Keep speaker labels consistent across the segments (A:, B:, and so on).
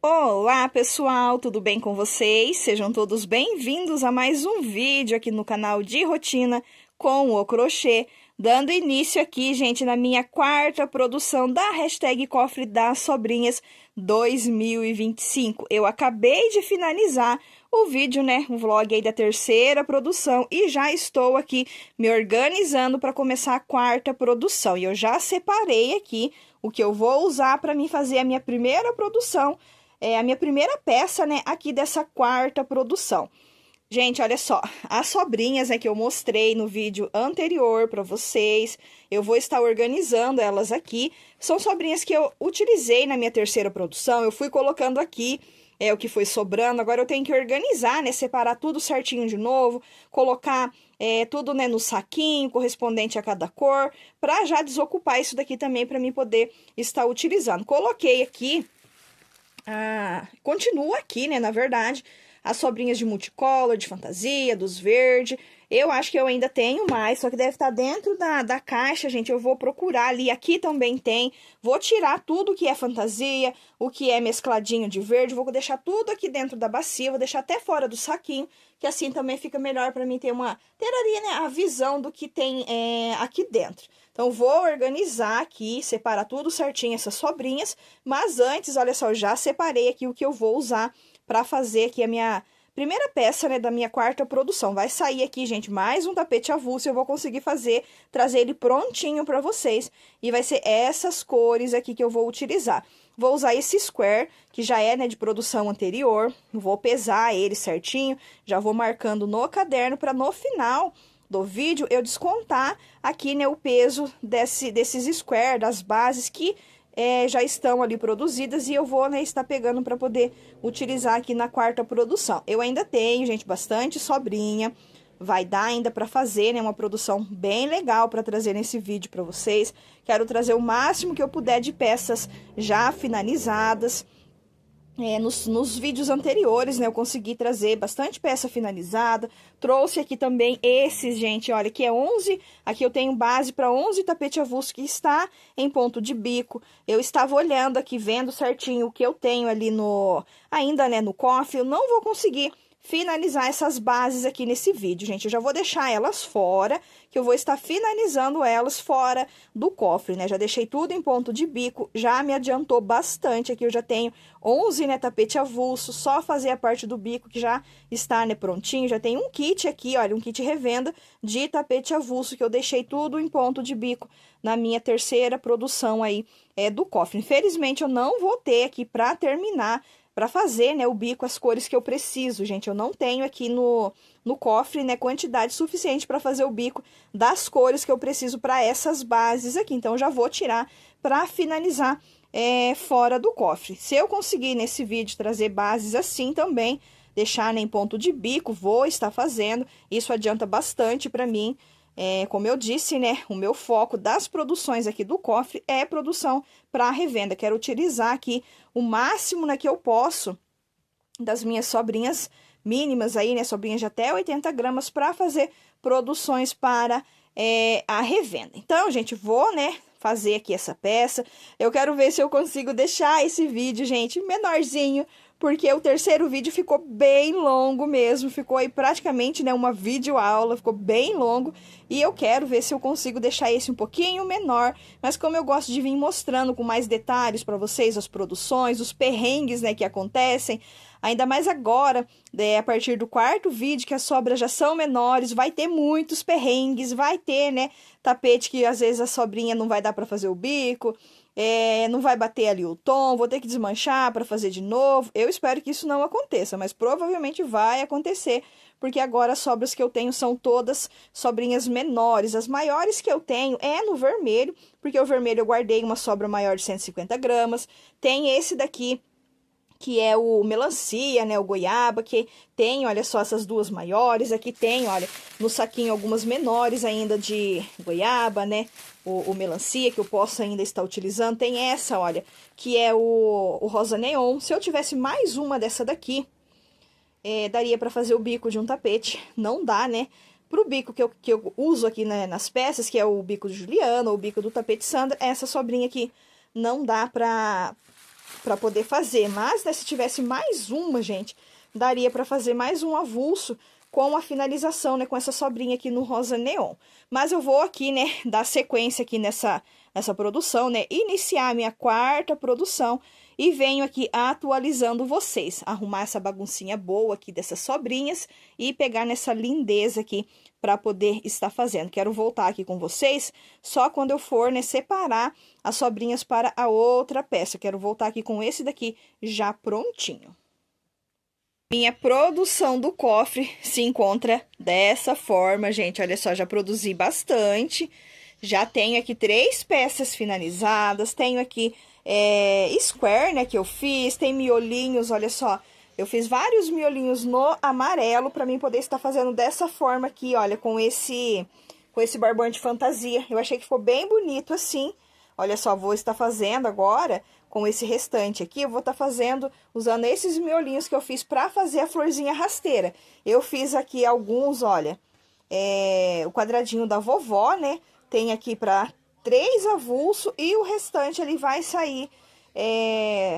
A: Olá pessoal, tudo bem com vocês? Sejam todos bem-vindos a mais um vídeo aqui no canal de rotina com o crochê, dando início aqui, gente, na minha quarta produção da hashtag Cofre das Sobrinhas 2025. Eu acabei de finalizar o vídeo, né, o vlog aí da terceira produção e já estou aqui me organizando para começar a quarta produção. E eu já separei aqui o que eu vou usar para mim fazer a minha primeira produção, a minha primeira peça, né, aqui dessa quarta produção. Gente, olha só, as sobrinhas, né, que eu mostrei no vídeo anterior para vocês, eu vou estar organizando elas aqui. São sobrinhas que eu utilizei na minha terceira produção, eu fui colocando aqui o que foi sobrando. Agora eu tenho que organizar, né, separar tudo certinho de novo, colocar tudo, né, no saquinho correspondente a cada cor, para já desocupar isso daqui também para mim poder estar utilizando. Coloquei aqui... continua aqui, né, na verdade, as sobrinhas de multicolor, de fantasia, dos verde. Eu acho que eu ainda tenho mais, só que deve estar dentro da caixa, gente. Eu vou procurar ali, aqui também tem. Vou tirar tudo que é fantasia, o que é mescladinho de verde, vou deixar tudo aqui dentro da bacia, vou deixar até fora do saquinho, que assim também fica melhor para mim ter ali, né, a visão do que tem aqui dentro. Então, vou organizar aqui, separar tudo certinho, essas sobrinhas. Mas antes, olha só, eu já separei aqui o que eu vou usar para fazer aqui a minha primeira peça, né, da minha quarta produção. Vai sair aqui, gente, mais um tapete avulso. Eu vou conseguir trazer ele prontinho para vocês. E vai ser essas cores aqui que eu vou utilizar. Vou usar esse square, que já é, né, de produção anterior. Vou pesar ele certinho, já vou marcando no caderno para no final do vídeo eu descontar aqui, né, o peso desses square, das bases que já estão ali produzidas, e eu vou, né, estar pegando para poder utilizar aqui na quarta produção. Eu ainda tenho, gente, bastante sobrinha, vai dar ainda para fazer, né, uma produção bem legal para trazer nesse vídeo para vocês. Quero trazer o máximo que eu puder de peças já finalizadas. Nos vídeos anteriores, né, eu consegui trazer bastante peça finalizada. Trouxe aqui também esses, gente, olha, que é 11, aqui eu tenho base para 11 tapete avulso que está em ponto de bico. Eu estava olhando aqui, vendo certinho o que eu tenho ali ainda, né, no cofre. Eu não vou conseguir finalizar essas bases aqui nesse vídeo, gente. Eu já vou deixar elas fora, que eu vou estar finalizando elas fora do cofre, né? Já deixei tudo em ponto de bico, já me adiantou bastante aqui. Eu já tenho 11, né, tapete avulso, só fazer a parte do bico que já está, né, prontinho. Já tem um kit aqui, olha, um kit revenda de tapete avulso, que eu deixei tudo em ponto de bico na minha terceira produção aí do cofre. Infelizmente, eu não vou ter aqui para terminar, para fazer, né, o bico, as cores que eu preciso, gente. Eu não tenho aqui no cofre, né, quantidade suficiente para fazer o bico das cores que eu preciso para essas bases aqui. Então, eu já vou tirar para finalizar fora do cofre. Se eu conseguir nesse vídeo trazer bases assim também, deixar, né, em ponto de bico, vou estar fazendo. Isso adianta bastante para mim. Como eu disse, né, o meu foco das produções aqui do cofre é produção para revenda. Quero utilizar aqui o máximo, né, que eu posso das minhas sobrinhas mínimas aí, né, sobrinhas de até 80 gramas, para fazer produções para a revenda. Então, gente, vou, né, fazer aqui essa peça. Eu quero ver se eu consigo deixar esse vídeo, gente, menorzinho, porque o terceiro vídeo ficou bem longo mesmo, ficou aí praticamente, né, uma videoaula, ficou bem longo, e eu quero ver se eu consigo deixar esse um pouquinho menor, mas como eu gosto de vir mostrando com mais detalhes para vocês as produções, os perrengues, né, que acontecem, ainda mais agora, a partir do quarto vídeo, que as sobras já são menores, vai ter muitos perrengues, vai ter, né, tapete que às vezes a sobrinha não vai dar para fazer o bico, não vai bater ali o tom, vou ter que desmanchar para fazer de novo. Eu espero que isso não aconteça, mas provavelmente vai acontecer, porque agora as sobras que eu tenho são todas sobrinhas menores. As maiores que eu tenho é no vermelho, porque o vermelho eu guardei uma sobra maior de 150 gramas. Tem esse daqui, que é o melancia, né, o goiaba, que tem, olha só, essas duas maiores. Aqui tem, olha, no saquinho algumas menores ainda de goiaba, né, o melancia, que eu posso ainda estar utilizando. Tem essa, olha, que é o rosa neon. Se eu tivesse mais uma dessa daqui, daria para fazer o bico de um tapete. Não dá, né, pro bico que eu uso aqui, né, nas peças, que é o bico de Juliana, ou o bico do tapete Sandra. Essa sobrinha aqui não dá pra pra poder fazer. Mas, né, se tivesse mais uma, gente, daria pra fazer mais um avulso com a finalização, né, com essa sobrinha aqui no rosa neon. Mas eu vou aqui, né, dar sequência aqui nessa produção, né, iniciar a minha quarta produção e venho aqui atualizando vocês, arrumar essa baguncinha boa aqui dessas sobrinhas e pegar nessa lindeza aqui para poder estar fazendo. Quero voltar aqui com vocês só quando eu for, né, separar as sobrinhas para a outra peça. Quero voltar aqui com esse daqui já prontinho. Minha produção do cofre se encontra dessa forma, gente. Olha só, já produzi bastante. Já tenho aqui 3 peças finalizadas. Tenho aqui square, né, que eu fiz. Tem miolinhos, olha só. Eu fiz vários miolinhos no amarelo para mim poder estar fazendo dessa forma aqui, olha, com esse barbante fantasia. Eu achei que ficou bem bonito assim. Olha só, vou estar fazendo agora com esse restante aqui, eu vou estar fazendo, usando esses miolinhos que eu fiz pra fazer a florzinha rasteira. Eu fiz aqui alguns, olha, o quadradinho da vovó, né? Tem aqui pra 3 avulso e o restante ali vai sair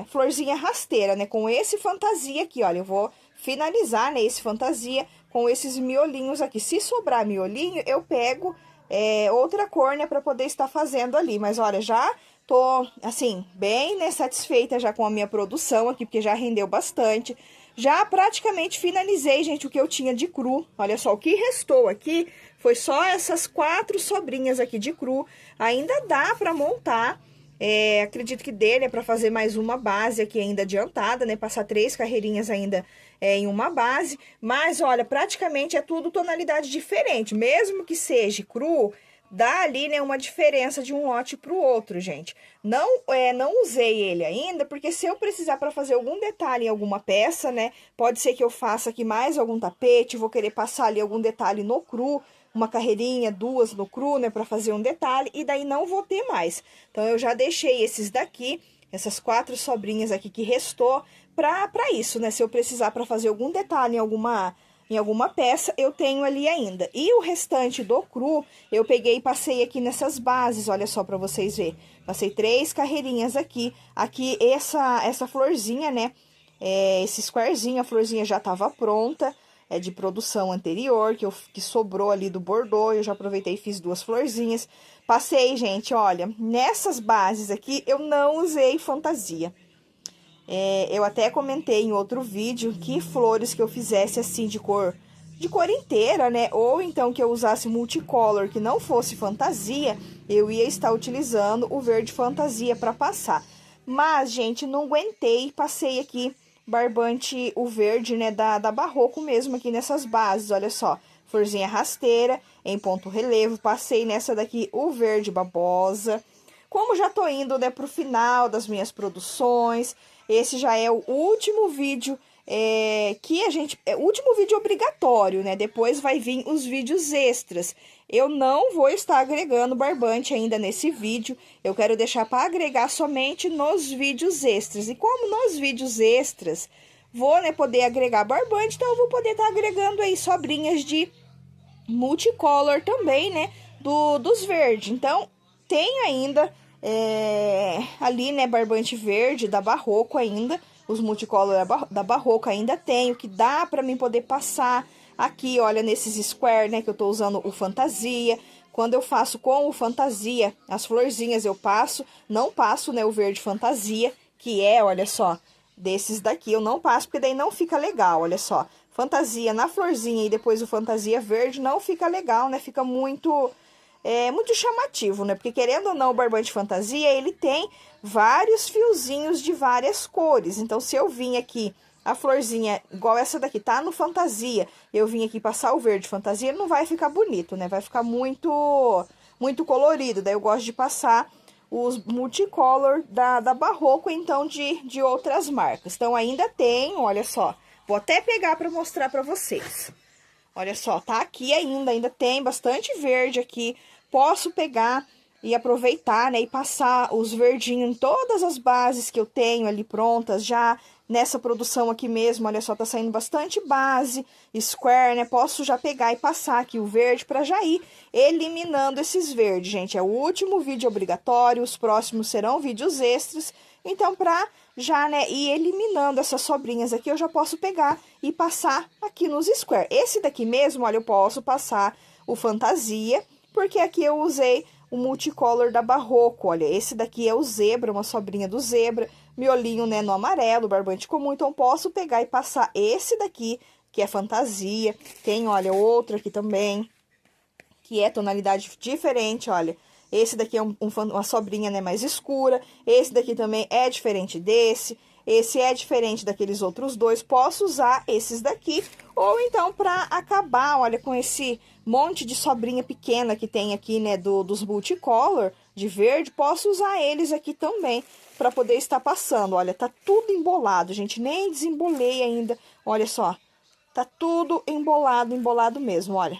A: florzinha rasteira, né? Com esse fantasia aqui, olha, eu vou finalizar, né, esse fantasia com esses miolinhos aqui. Se sobrar miolinho, eu pego outra cor, né, pra poder estar fazendo ali. Mas, olha, já tô, assim, bem, né, satisfeita já com a minha produção aqui, porque já rendeu bastante. Já praticamente finalizei, gente, o que eu tinha de cru. Olha só, o que restou aqui foi só essas 4 sobrinhas aqui de cru. Ainda dá pra montar. Acredito que dê, né, pra fazer mais uma base aqui ainda adiantada, né, passar 3 carreirinhas ainda em uma base. Mas, olha, praticamente é tudo tonalidade diferente, mesmo que seja cru, dá ali, né, uma diferença de um lote pro outro, gente. Não usei ele ainda, porque se eu precisar para fazer algum detalhe em alguma peça, né, pode ser que eu faça aqui mais algum tapete, vou querer passar ali algum detalhe no cru, uma carreirinha, 2 no cru, né, para fazer um detalhe, e daí não vou ter mais. Então, eu já deixei esses daqui, essas 4 sobrinhas aqui que restou, pra isso, né, se eu precisar para fazer algum detalhe em alguma peça, eu tenho ali ainda. E o restante do cru, eu peguei e passei aqui nessas bases, olha só pra vocês verem. Passei 3 carreirinhas aqui. Aqui, essa florzinha, né, esse squarezinho, a florzinha já tava pronta, de produção anterior, que sobrou ali do bordô, eu já aproveitei e fiz 2 florzinhas. Passei, gente, olha, nessas bases aqui, eu não usei fantasia. Eu até comentei em outro vídeo que flores que eu fizesse assim de cor inteira, né? Ou então que eu usasse multicolor que não fosse fantasia, eu ia estar utilizando o verde fantasia para passar. Mas, gente, não aguentei, passei aqui barbante, o verde, né, da Barroco mesmo aqui nessas bases, olha só. Florzinha rasteira, em ponto relevo, passei nessa daqui o verde babosa. Como já tô indo, né, pro final das minhas produções, esse já é o último vídeo último vídeo obrigatório, né? Depois vai vir os vídeos extras. Eu não vou estar agregando barbante ainda nesse vídeo. Eu quero deixar para agregar somente nos vídeos extras. E como nos vídeos extras vou, né, poder agregar barbante, então eu vou poder estar agregando aí sobrinhas de multicolor também, né? Dos verdes. Então, tem ainda ali, né, barbante verde da Barroco ainda. Os multicolor da Barroco ainda tenho, que dá pra mim poder passar aqui, olha, nesses square, né, que eu tô usando o fantasia. Quando eu faço com o fantasia, as florzinhas eu passo, não passo, né, o verde fantasia, que olha só, desses daqui eu não passo, porque daí não fica legal, olha só. Fantasia na florzinha e depois o fantasia verde não fica legal, né, fica muito chamativo, né? Porque querendo ou não, o barbante fantasia, ele tem vários fiozinhos de várias cores. Então, se eu vim aqui, a florzinha, igual essa daqui, tá no fantasia, eu vim aqui passar o verde fantasia, não vai ficar bonito, né? Vai ficar muito colorido. Daí eu gosto de passar os multicolor da Barroco, então, de outras marcas. Então, ainda tem, olha só. Vou até pegar pra mostrar pra vocês. Olha só, tá aqui ainda tem bastante verde aqui. Posso pegar e aproveitar, né, e passar os verdinhos em todas as bases que eu tenho ali prontas já nessa produção aqui mesmo. Olha só, tá saindo bastante base, square, né? Posso já pegar e passar aqui o verde pra já ir eliminando esses verdes, gente. É o último vídeo obrigatório, os próximos serão vídeos extras. Então, pra já, né, ir eliminando essas sobrinhas aqui, eu já posso pegar e passar aqui nos square. Esse daqui mesmo, olha, eu posso passar o Fantasia, porque aqui eu usei o multicolor da Barroco, olha, esse daqui é o Zebra, uma sobrinha do Zebra, miolinho, né, no amarelo, barbante comum, então posso pegar e passar esse daqui, que é Fantasia. Tem, olha, outro aqui também, que é tonalidade diferente, olha. Esse daqui é uma sobrinha, né, mais escura. Esse daqui também é diferente desse. Esse é diferente daqueles outros dois. Posso usar esses daqui. Ou então, pra acabar, olha, com esse monte de sobrinha pequena que tem aqui, né, dos multicolor de verde, posso usar eles aqui também pra poder estar passando. Olha, tá tudo embolado, gente. Nem desembolei ainda. Olha só. Tá tudo embolado, embolado mesmo, olha.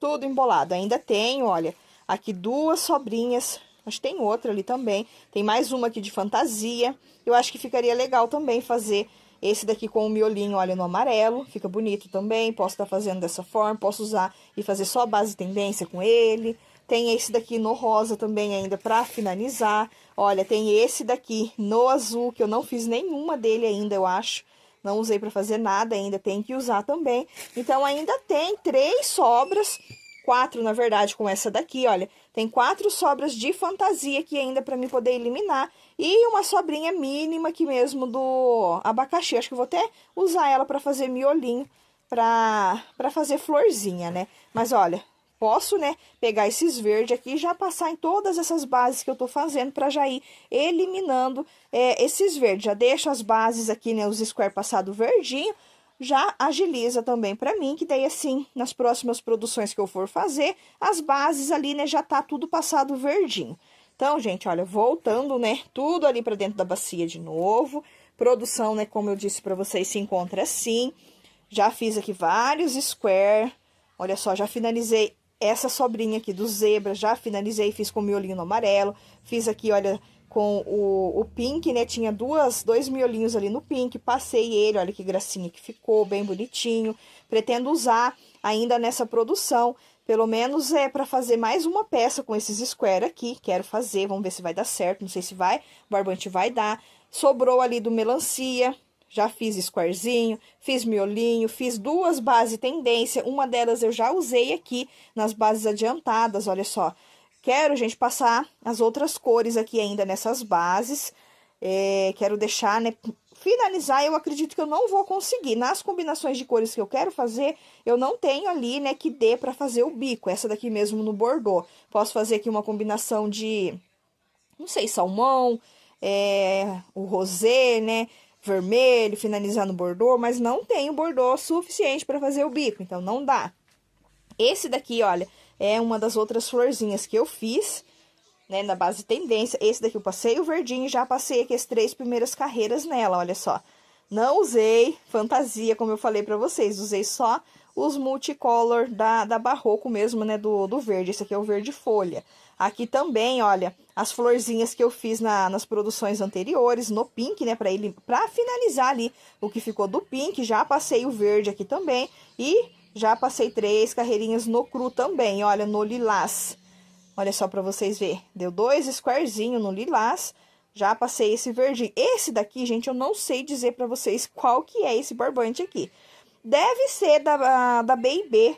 A: Tudo embolado. Ainda tem, olha, aqui duas sobrinhas. Acho que tem outra ali também. Tem mais uma aqui de Fantasia. Eu acho que ficaria legal também fazer esse daqui com o miolinho, olha, no amarelo. Fica bonito também. Posso estar fazendo dessa forma. Posso usar e fazer só a base tendência com ele. Tem esse daqui no rosa também ainda pra finalizar. Olha, tem esse daqui no azul, que eu não fiz nenhuma dele ainda, eu acho. Não usei pra fazer nada ainda, tem que usar também. Então, ainda tem 3 sobras, 4, na verdade, com essa daqui, olha. Tem 4 sobras de Fantasia aqui ainda pra mim poder eliminar. E uma sobrinha mínima aqui mesmo do abacaxi. Acho que eu vou até usar ela pra fazer miolinho, pra fazer florzinha, né? Mas, olha, posso, né, pegar esses verdes aqui e já passar em todas essas bases que eu tô fazendo pra já ir eliminando esses verdes. Já deixo as bases aqui, né, os square passado verdinho, já agiliza também pra mim, que daí assim, nas próximas produções que eu for fazer, as bases ali, né, já tá tudo passado verdinho. Então, gente, olha, voltando, né, tudo ali pra dentro da bacia de novo. Produção, né, como eu disse pra vocês, se encontra assim. Já fiz aqui vários square. Olha só, já finalizei essa sobrinha aqui do Zebra, já finalizei, fiz com miolinho no amarelo. Fiz aqui, olha, com o pink, né? Tinha dois miolinhos ali no pink, passei ele, olha que gracinha que ficou, bem bonitinho. Pretendo usar ainda nessa produção, pelo menos para fazer mais uma peça com esses square aqui. Quero fazer, vamos ver se vai dar certo, não sei se vai, o barbante vai dar. Sobrou ali do melancia. Já fiz squarezinho, fiz miolinho, fiz 2 bases tendência. Uma delas eu já usei aqui nas bases adiantadas, olha só. Quero, gente, passar as outras cores aqui ainda nessas bases. Quero deixar, né, finalizar. Eu acredito que eu não vou conseguir. Nas combinações de cores que eu quero fazer, eu não tenho ali, né, que dê pra fazer o bico. Essa daqui mesmo no bordô. Posso fazer aqui uma combinação de, não sei, salmão, o rosé, né, vermelho, finalizar no bordô, mas não tenho bordô suficiente para fazer o bico, então não dá. Esse daqui, olha, é uma das outras florzinhas que eu fiz, né, na base tendência. Esse daqui eu passei o verdinho e já passei aqui as 3 primeiras carreiras nela, olha só. Não usei Fantasia, como eu falei pra vocês, usei só os multicolor da Barroco mesmo, né, do verde. Esse aqui é o verde folha. Aqui também, olha, as florzinhas que eu fiz nas produções anteriores, no pink, né, pra finalizar ali o que ficou do pink. Já passei o verde aqui também e já passei 3 carreirinhas no cru também, olha, no lilás. Olha só pra vocês verem, deu 2 squarezinhos no lilás. Já passei esse verdinho. Esse daqui, gente, eu não sei dizer pra vocês qual que é esse barbante aqui. Deve ser da B&B,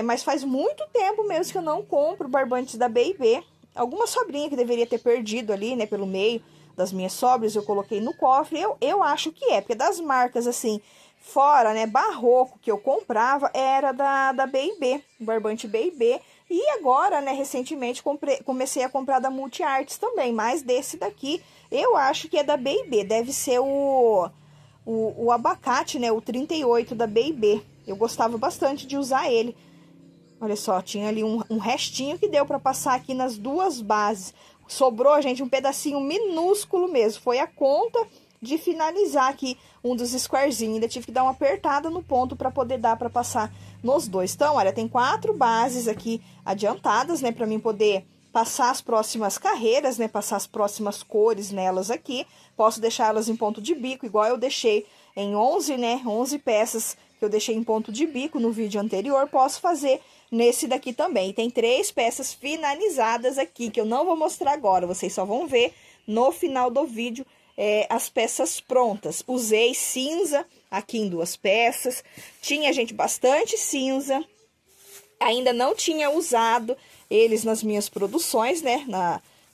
A: mas faz muito tempo mesmo que eu não compro barbantes da B&B. Alguma sobrinha que deveria ter perdido ali, né, pelo meio das minhas sobras, eu coloquei no cofre. Eu acho que porque das marcas, assim, fora, né, Barroco, que eu comprava, era da B&B, barbante B&B. E agora, né, recentemente, comecei a comprar da Multiarts também, mas desse daqui, eu acho que é da B&B, deve ser o abacate, né, o 38 da B&B. Eu gostava bastante de usar ele. Olha só, tinha ali um restinho que deu pra passar aqui nas 2 bases. Sobrou, gente, um pedacinho minúsculo mesmo, foi a conta de finalizar aqui um dos squarezinhos. Ainda tive que dar uma apertada no ponto para poder dar para passar nos 2. Então, olha, tem 4 bases aqui adiantadas, né, para mim poder passar as próximas carreiras, né, passar as próximas cores nelas aqui. Posso deixar elas em ponto de bico, igual eu deixei em 11, né, 11 peças que eu deixei em ponto de bico no vídeo anterior. Posso fazer nesse daqui também. E tem 3 peças finalizadas aqui, que eu não vou mostrar agora, vocês só vão ver no final do vídeo as peças prontas. Usei cinza aqui em 2 peças, tinha, gente, bastante cinza, ainda não tinha usado eles nas minhas produções, né,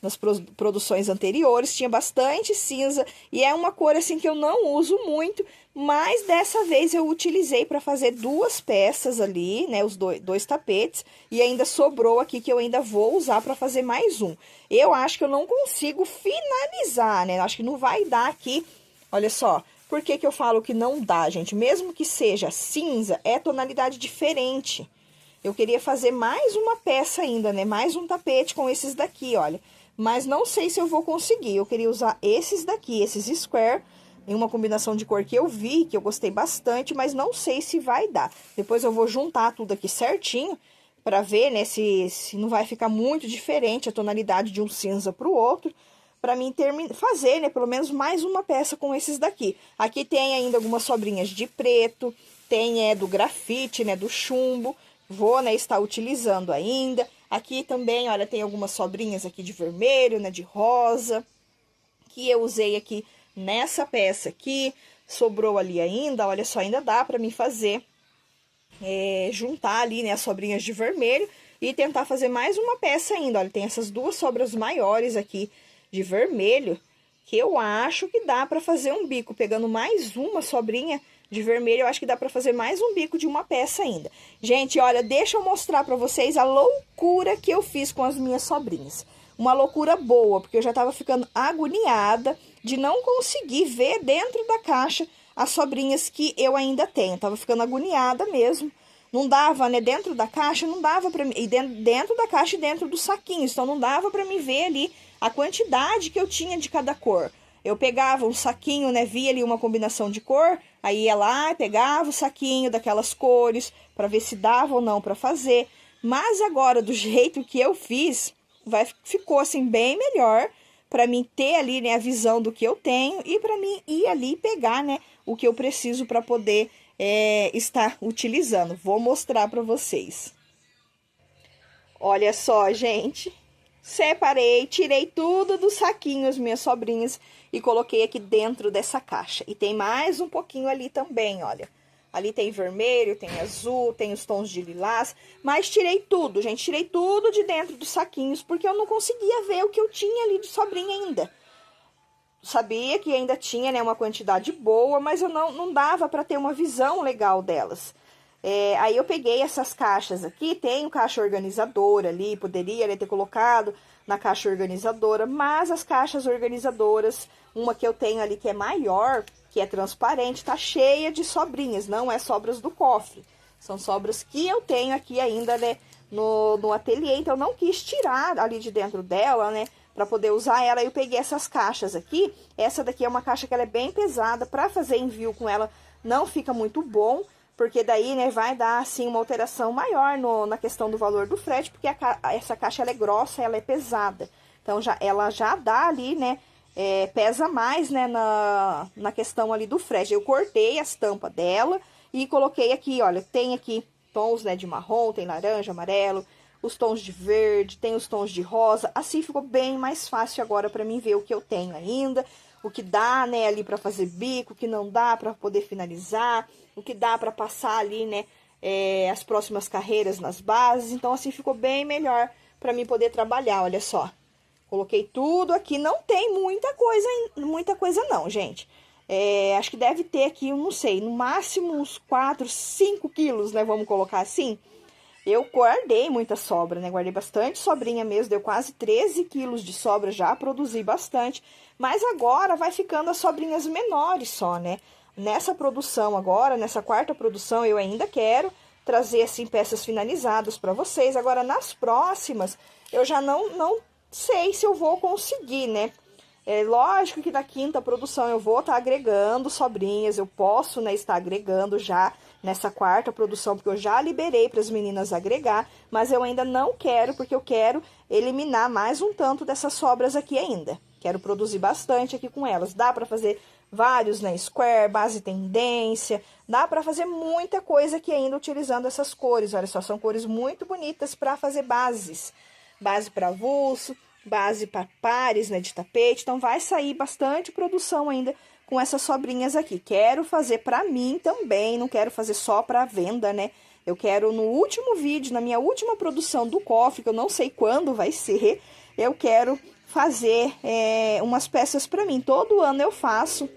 A: nas produções anteriores, tinha bastante cinza, e é uma cor assim que eu não uso muito, mas dessa vez eu utilizei para fazer 2 peças ali, né, os dois tapetes, e ainda sobrou aqui que eu ainda vou usar para fazer mais um. Eu acho que eu não consigo finalizar, né, acho que não vai dar aqui, olha só. Por que que eu falo que não dá, gente? Mesmo que seja cinza, é tonalidade diferente. Eu queria fazer mais uma peça ainda, né, mais um tapete com esses daqui, olha. Mas não sei se eu vou conseguir. Eu queria usar esses daqui, esses square, em uma combinação de cor que eu vi, que eu gostei bastante, mas não sei se vai dar. Depois eu vou juntar tudo aqui certinho, pra ver, né, se não vai ficar muito diferente a tonalidade de um cinza pro outro, pra mim fazer, né, pelo menos mais uma peça com esses daqui. Aqui tem ainda algumas sobrinhas de preto, tem do grafite, né, do chumbo, vou, né, estar utilizando ainda. Aqui também, olha, tem algumas sobrinhas aqui de vermelho, né, de rosa, que eu usei aqui nessa peça aqui, sobrou ali ainda, olha só, ainda dá pra mim fazer, juntar ali, né, as sobrinhas de vermelho e tentar fazer mais uma peça ainda, olha, tem essas 2 sobras maiores aqui de vermelho, que eu acho que dá pra fazer um bico, pegando mais uma sobrinha de vermelho, eu acho que dá pra fazer mais um bico de uma peça ainda. Gente, olha, deixa eu mostrar pra vocês a loucura que eu fiz com as minhas sobrinhas. Uma loucura boa, porque eu já tava ficando agoniada de não conseguir ver dentro da caixa as sobrinhas que eu ainda tenho. Tava ficando agoniada mesmo. Não dava, né? Dentro da caixa, não dava pra mim. E dentro da caixa e dentro dos saquinhos. Então, não dava pra mim ver ali a quantidade que eu tinha de cada cor. Eu pegava um saquinho, né? Via ali uma combinação de cor. Aí ia lá, pegava o saquinho daquelas cores pra ver se dava ou não pra fazer. Mas agora, do jeito que eu fiz, ficou assim bem melhor pra mim ter ali, né, a visão do que eu tenho e pra mim ir ali e pegar, né, o que eu preciso pra poder estar utilizando. Vou mostrar pra vocês. Olha só, gente. Separei, tirei tudo do saquinho, as minhas sobrinhas, e coloquei aqui dentro dessa caixa. E tem mais um pouquinho ali também, olha. Ali tem vermelho, tem azul, tem os tons de lilás, mas tirei tudo, gente, tirei tudo de dentro dos saquinhos, porque eu não conseguia ver o que eu tinha ali de sobrinha ainda. Sabia que ainda tinha, né, uma quantidade boa, mas eu não dava para ter uma visão legal delas. Aí eu peguei essas caixas aqui, tem caixa organizadora ali, poderia, né, ter colocado na caixa organizadora, mas as caixas organizadoras, uma que eu tenho ali que é maior, que é transparente, tá cheia de sobrinhas, não é sobras do cofre. São sobras que eu tenho aqui ainda, né, no ateliê, então eu não quis tirar ali de dentro dela, né, para poder usar ela. Eu peguei essas caixas aqui, essa daqui é uma caixa que ela é bem pesada, para fazer envio com ela não fica muito bom, porque daí, né, vai dar, assim, uma alteração maior na questão do valor do frete, porque essa caixa, ela é grossa, ela é pesada. Então, ela já dá ali, né, pesa mais, né, na questão ali do frete. Eu cortei as tampas dela e coloquei aqui, olha, tem aqui tons, né, de marrom, tem laranja, amarelo, os tons de verde, tem os tons de rosa. Assim ficou bem mais fácil agora pra mim ver o que eu tenho ainda, o que dá, né, ali pra fazer bico, o que não dá pra poder finalizar, o que dá pra passar ali, né, as próximas carreiras nas bases. Então, assim, ficou bem melhor pra mim poder trabalhar, olha só. Coloquei tudo aqui, não tem muita coisa não, gente. Acho que deve ter aqui, não sei, no máximo uns 4, 5 quilos, né, vamos colocar assim. Eu guardei muita sobra, né? Guardei bastante sobrinha mesmo, deu quase 13 quilos de sobra, já produzi bastante. Mas agora vai ficando as sobrinhas menores só, né? Nessa produção agora, nessa 4ª produção, eu ainda quero trazer, assim, peças finalizadas para vocês. Agora, nas próximas, eu já não sei se eu vou conseguir, né? É lógico que na 5ª produção eu vou estar agregando sobrinhas, eu posso, né, estar agregando já nessa 4ª produção, porque eu já liberei para as meninas agregar, mas eu ainda não quero, porque eu quero eliminar mais um tanto dessas sobras aqui ainda. Quero produzir bastante aqui com elas. Dá para fazer vários, né, square, base tendência, dá para fazer muita coisa aqui ainda utilizando essas cores. Olha só, são cores muito bonitas para fazer bases. Base para avulso, base para pares, né, de tapete. Então, vai sair bastante produção ainda com essas sobrinhas aqui. Quero fazer para mim também, não quero fazer só para venda, né? Eu quero, no último vídeo, na minha última produção do cofre, que eu não sei quando vai ser, eu quero fazer umas peças para mim. Todo ano eu faço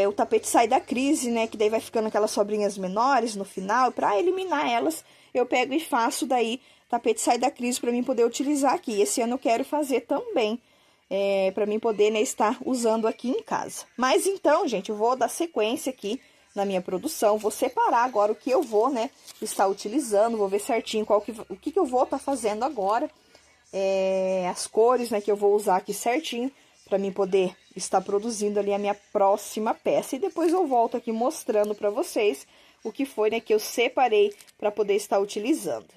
A: o tapete sai da crise, né? Que daí vai ficando aquelas sobrinhas menores no final. Para eliminar elas, eu pego e faço daí tapete sai da crise para mim poder utilizar aqui. Esse ano eu quero fazer também, para mim poder, né, estar usando aqui em casa. Mas então, gente, eu vou dar sequência aqui na minha produção. Vou separar agora o que eu vou, né, estar utilizando. Vou ver certinho o que eu vou estar fazendo agora. As cores, né, que eu vou usar aqui certinho, para mim poder estar produzindo ali a minha próxima peça. E depois eu volto aqui mostrando para vocês o que foi, né, que eu separei para poder estar utilizando.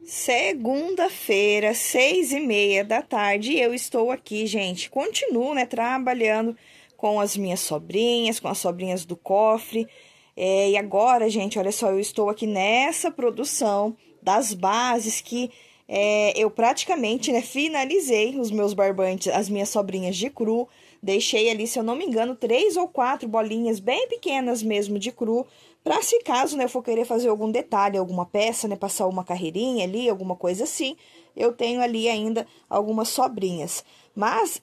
A: Segunda-feira, 6h30 da tarde, eu estou aqui, gente. Continuo, né, trabalhando com as minhas sobrinhas, com as sobrinhas do cofre. E agora, gente, olha só, eu estou aqui nessa produção das bases que eu praticamente, né, finalizei os meus barbantes, as minhas sobrinhas de cru. Deixei ali, se eu não me engano, 3 ou 4 bolinhas bem pequenas mesmo de cru. Pra se caso, né, eu for querer fazer algum detalhe, alguma peça, né, passar uma carreirinha ali, alguma coisa assim, eu tenho ali ainda algumas sobrinhas. Mas,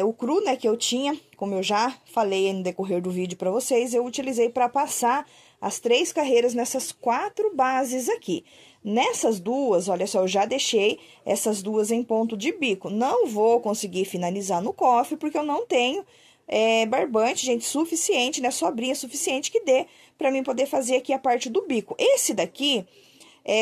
A: o cru, né, que eu tinha, como eu já falei no decorrer do vídeo pra vocês, eu utilizei pra passar as 3 carreiras nessas 4 bases aqui. Nessas duas, olha só, eu já deixei essas duas em ponto de bico. Não vou conseguir finalizar no cofre, porque eu não tenho barbante, gente, suficiente, né, sobrinha suficiente que dê pra mim poder fazer aqui a parte do bico. Esse daqui,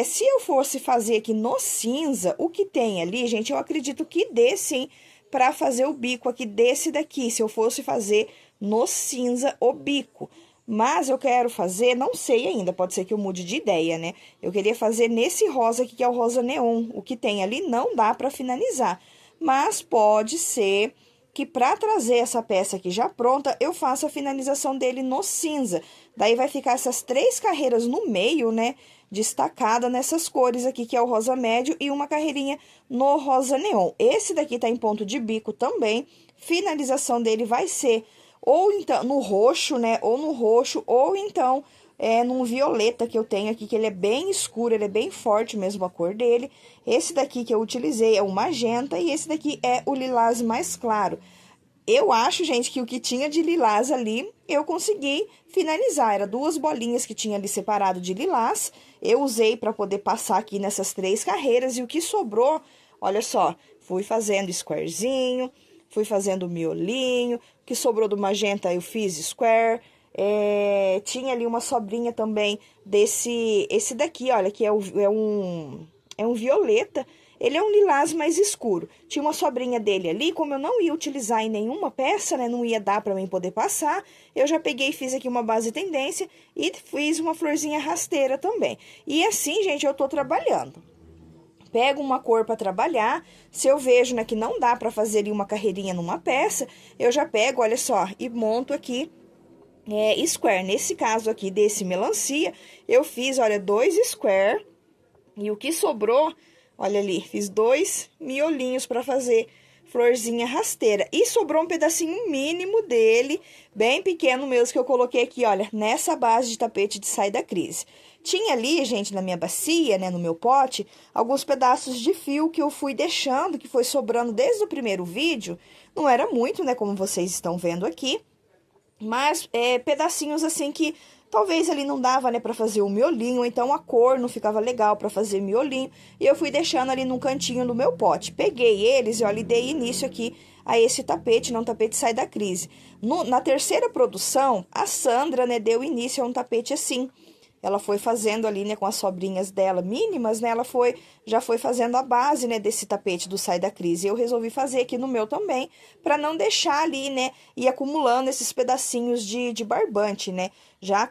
A: se eu fosse fazer aqui no cinza, o que tem ali, gente, eu acredito que dê sim pra fazer o bico aqui desse daqui, se eu fosse fazer no cinza o bico. Mas eu quero fazer, não sei ainda, pode ser que eu mude de ideia, né? Eu queria fazer nesse rosa aqui, que é o rosa neon. O que tem ali não dá pra finalizar. Mas pode ser que pra trazer essa peça aqui já pronta, eu faça a finalização dele no cinza. Daí vai ficar essas 3 carreiras no meio, né? Destacada nessas cores aqui, que é o rosa médio e uma carreirinha no rosa neon. Esse daqui tá em ponto de bico também. Finalização dele vai ser ou então no roxo, né, ou no roxo, ou então num violeta que eu tenho aqui, que ele é bem escuro, ele é bem forte mesmo a cor dele. Esse daqui que eu utilizei é o magenta e esse daqui é o lilás mais claro. Eu acho, gente, que o que tinha de lilás ali, eu consegui finalizar. Era 2 bolinhas que tinha ali separado de lilás. Eu usei para poder passar aqui nessas 3 carreiras e o que sobrou, olha só, fui fazendo squarezinho, fui fazendo miolinho, que sobrou do magenta eu fiz square. Tinha ali uma sobrinha também esse daqui, olha, que é um violeta. Ele é um lilás mais escuro. Tinha uma sobrinha dele ali, como eu não ia utilizar em nenhuma peça, né, não ia dar pra mim poder passar, eu já peguei e fiz aqui uma base tendência e fiz uma florzinha rasteira também. E assim, gente, eu tô trabalhando. Pego uma cor para trabalhar, se eu vejo, né, que não dá para fazer ali uma carreirinha numa peça, eu já pego, olha só, e monto aqui square. Nesse caso aqui desse melancia, eu fiz, olha, 2 square, e o que sobrou, olha ali, fiz 2 miolinhos para fazer florzinha rasteira. E sobrou um pedacinho mínimo dele, bem pequeno mesmo, que eu coloquei aqui, olha, nessa base de tapete de sai da crise. Tinha ali, gente, na minha bacia, né, no meu pote, alguns pedaços de fio que eu fui deixando, que foi sobrando desde o primeiro vídeo. Não era muito, né, como vocês estão vendo aqui, mas pedacinhos assim que talvez ali não dava, né, pra fazer o miolinho, então a cor não ficava legal pra fazer miolinho, e eu fui deixando ali num cantinho do meu pote. Peguei eles e, olha, dei início aqui a esse tapete, não tapete sai da crise. Na terceira produção, a Sandra, né, deu início a um tapete assim. Ela foi fazendo ali, né, com as sobrinhas dela mínimas, né, já foi fazendo a base, né, desse tapete do Sai da Crise. Eu resolvi fazer aqui no meu também, pra não deixar ali, né, ir acumulando esses pedacinhos de barbante, né. Já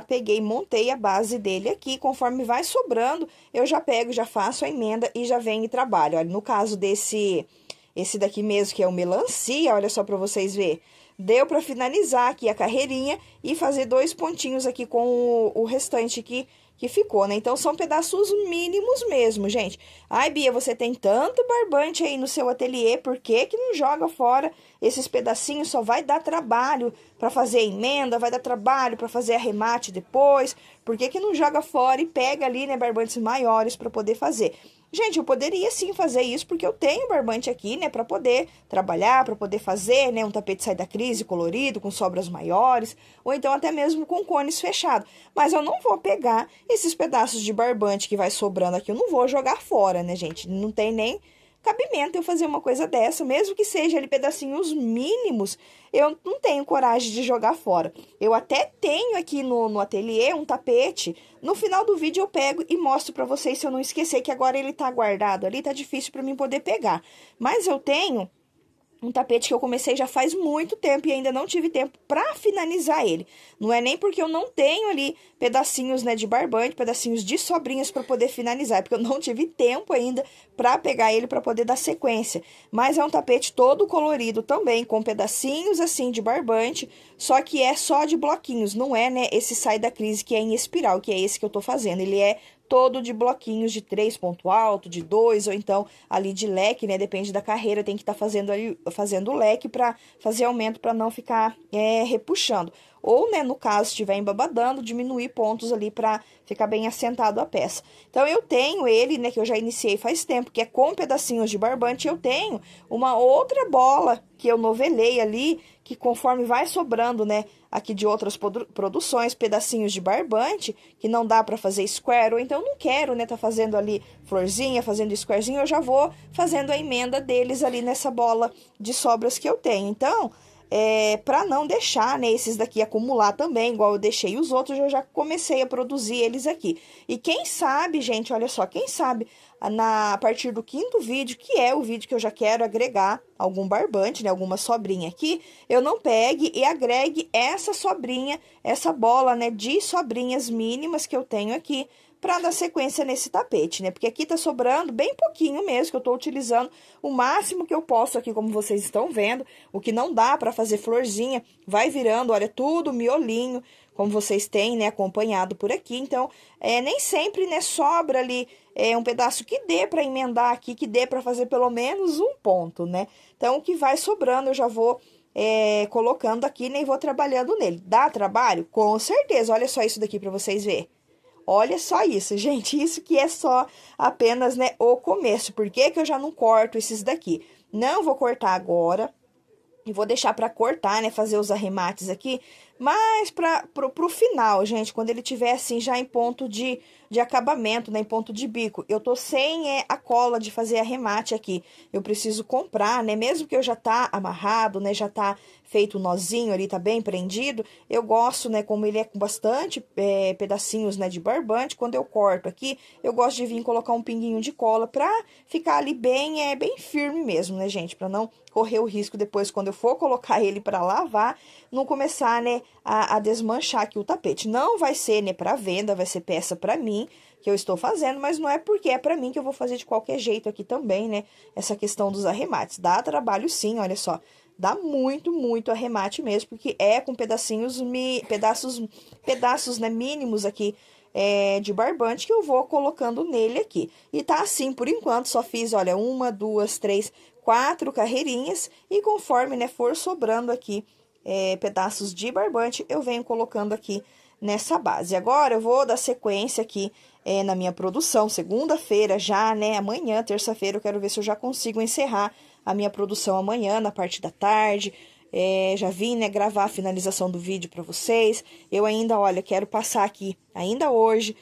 A: peguei, montei a base dele aqui, conforme vai sobrando, eu já pego, já faço a emenda e já venho e trabalho. Olha, no caso esse daqui mesmo, que é o melancia, olha só pra vocês verem. Deu pra finalizar aqui a carreirinha e fazer 2 pontinhos aqui com o restante aqui que ficou, né? Então, são pedaços mínimos mesmo, gente. Ai, Bia, você tem tanto barbante aí no seu ateliê, por que que não joga fora esses pedacinhos? Só vai dar trabalho para fazer emenda, vai dar trabalho para fazer arremate depois. Por que que não joga fora e pega ali, né, barbantes maiores para poder fazer? Gente, eu poderia sim fazer isso, porque eu tenho barbante aqui, né, para poder trabalhar, para poder fazer, né, um tapete sai da crise colorido, com sobras maiores, ou então até mesmo com cones fechados. Mas eu não vou pegar esses pedaços de barbante que vai sobrando aqui, eu não vou jogar fora, né, gente? Não tem nem cabimento eu fazer uma coisa dessa, mesmo que seja ali pedacinhos mínimos, eu não tenho coragem de jogar fora. Eu até tenho aqui no ateliê um tapete, no final do vídeo eu pego e mostro pra vocês se eu não esquecer, que agora ele tá guardado ali, tá difícil pra mim poder pegar. Mas eu tenho um tapete que eu comecei já faz muito tempo e ainda não tive tempo pra finalizar ele. Não é nem porque eu não tenho ali pedacinhos, né, de barbante, pedacinhos de sobrinhas pra poder finalizar, é porque eu não tive tempo ainda pra pegar ele pra poder dar sequência. Mas é um tapete todo colorido também, com pedacinhos assim de barbante, só que é só de bloquinhos, não é, né, esse sai da crise que é em espiral, que é esse que eu tô fazendo. Ele é todo de bloquinhos de 3 ponto alto, de 2, ou então ali de leque, né? Depende da carreira, tem que estar fazendo ali, fazendo leque para fazer aumento, para não ficar repuxando. Ou, né, no caso, estiver embabadando, diminuir pontos ali para ficar bem assentado a peça. Então, eu tenho ele, né, que eu já iniciei faz tempo, que é com pedacinhos de barbante. Eu tenho uma outra bola que eu novelei ali, que conforme vai sobrando, né, aqui de outras produções, pedacinhos de barbante, que não dá para fazer square, ou então não quero, né, tá fazendo ali florzinha, fazendo squarezinho, eu já vou fazendo a emenda deles ali nessa bola de sobras que eu tenho. Então, para não deixar, né, esses daqui acumular também, igual eu deixei os outros, eu já comecei a produzir eles aqui. E quem sabe, gente, olha só, quem sabe a partir do 5º vídeo, que é o vídeo que eu já quero agregar algum barbante, né, alguma sobrinha aqui, eu não pegue e agregue essa sobrinha, essa bola, né, de sobrinhas mínimas que eu tenho aqui, para dar sequência nesse tapete, né? Porque aqui tá sobrando bem pouquinho mesmo, que eu tô utilizando o máximo que eu posso aqui, como vocês estão vendo. O que não dá para fazer florzinha, vai virando, olha, tudo miolinho, como vocês têm, né, acompanhado por aqui. Então, nem sempre, né, sobra ali um pedaço que dê para emendar aqui, que dê para fazer pelo menos um ponto, né? Então, o que vai sobrando, eu já vou colocando aqui, né, e vou trabalhando nele. Dá trabalho? Com certeza. Olha só isso daqui para vocês verem. Olha só isso, gente, isso que é só apenas, né, o começo. Por que que eu já não corto esses daqui? Não vou cortar agora, e vou deixar para cortar, né, fazer os arremates aqui, mas pro final, gente, quando ele tiver assim já em ponto de acabamento, né, em ponto de bico. Eu tô sem a cola de fazer arremate aqui. Eu preciso comprar, né, mesmo que eu já tá amarrado, né, já tá feito o nozinho ali, tá bem prendido. Eu gosto, né, como ele é com bastante pedacinhos, né, de barbante, quando eu corto aqui, eu gosto de vir colocar um pinguinho de cola pra ficar ali bem firme mesmo, né, gente, pra não correr o risco depois, quando eu for colocar ele para lavar, não começar, né, a desmanchar aqui o tapete. Não vai ser, né, para venda, vai ser peça para mim, que eu estou fazendo, mas não é porque é para mim que eu vou fazer de qualquer jeito aqui também, né, essa questão dos arremates. Dá trabalho sim, olha só, dá muito arremate mesmo, porque é com pedacinhos, pedaços, né, mínimos aqui, de barbante que eu vou colocando nele aqui. E tá assim, por enquanto, só fiz, olha, 1, 2, 3, 4 carreirinhas, e conforme, né, for sobrando aqui pedaços de barbante, eu venho colocando aqui nessa base. Agora, eu vou dar sequência aqui na minha produção, segunda-feira já, né, amanhã, terça-feira, eu quero ver se eu já consigo encerrar a minha produção amanhã, na parte da tarde. Já vim, né, gravar a finalização do vídeo para vocês. Eu ainda, olha, quero passar aqui, ainda hoje,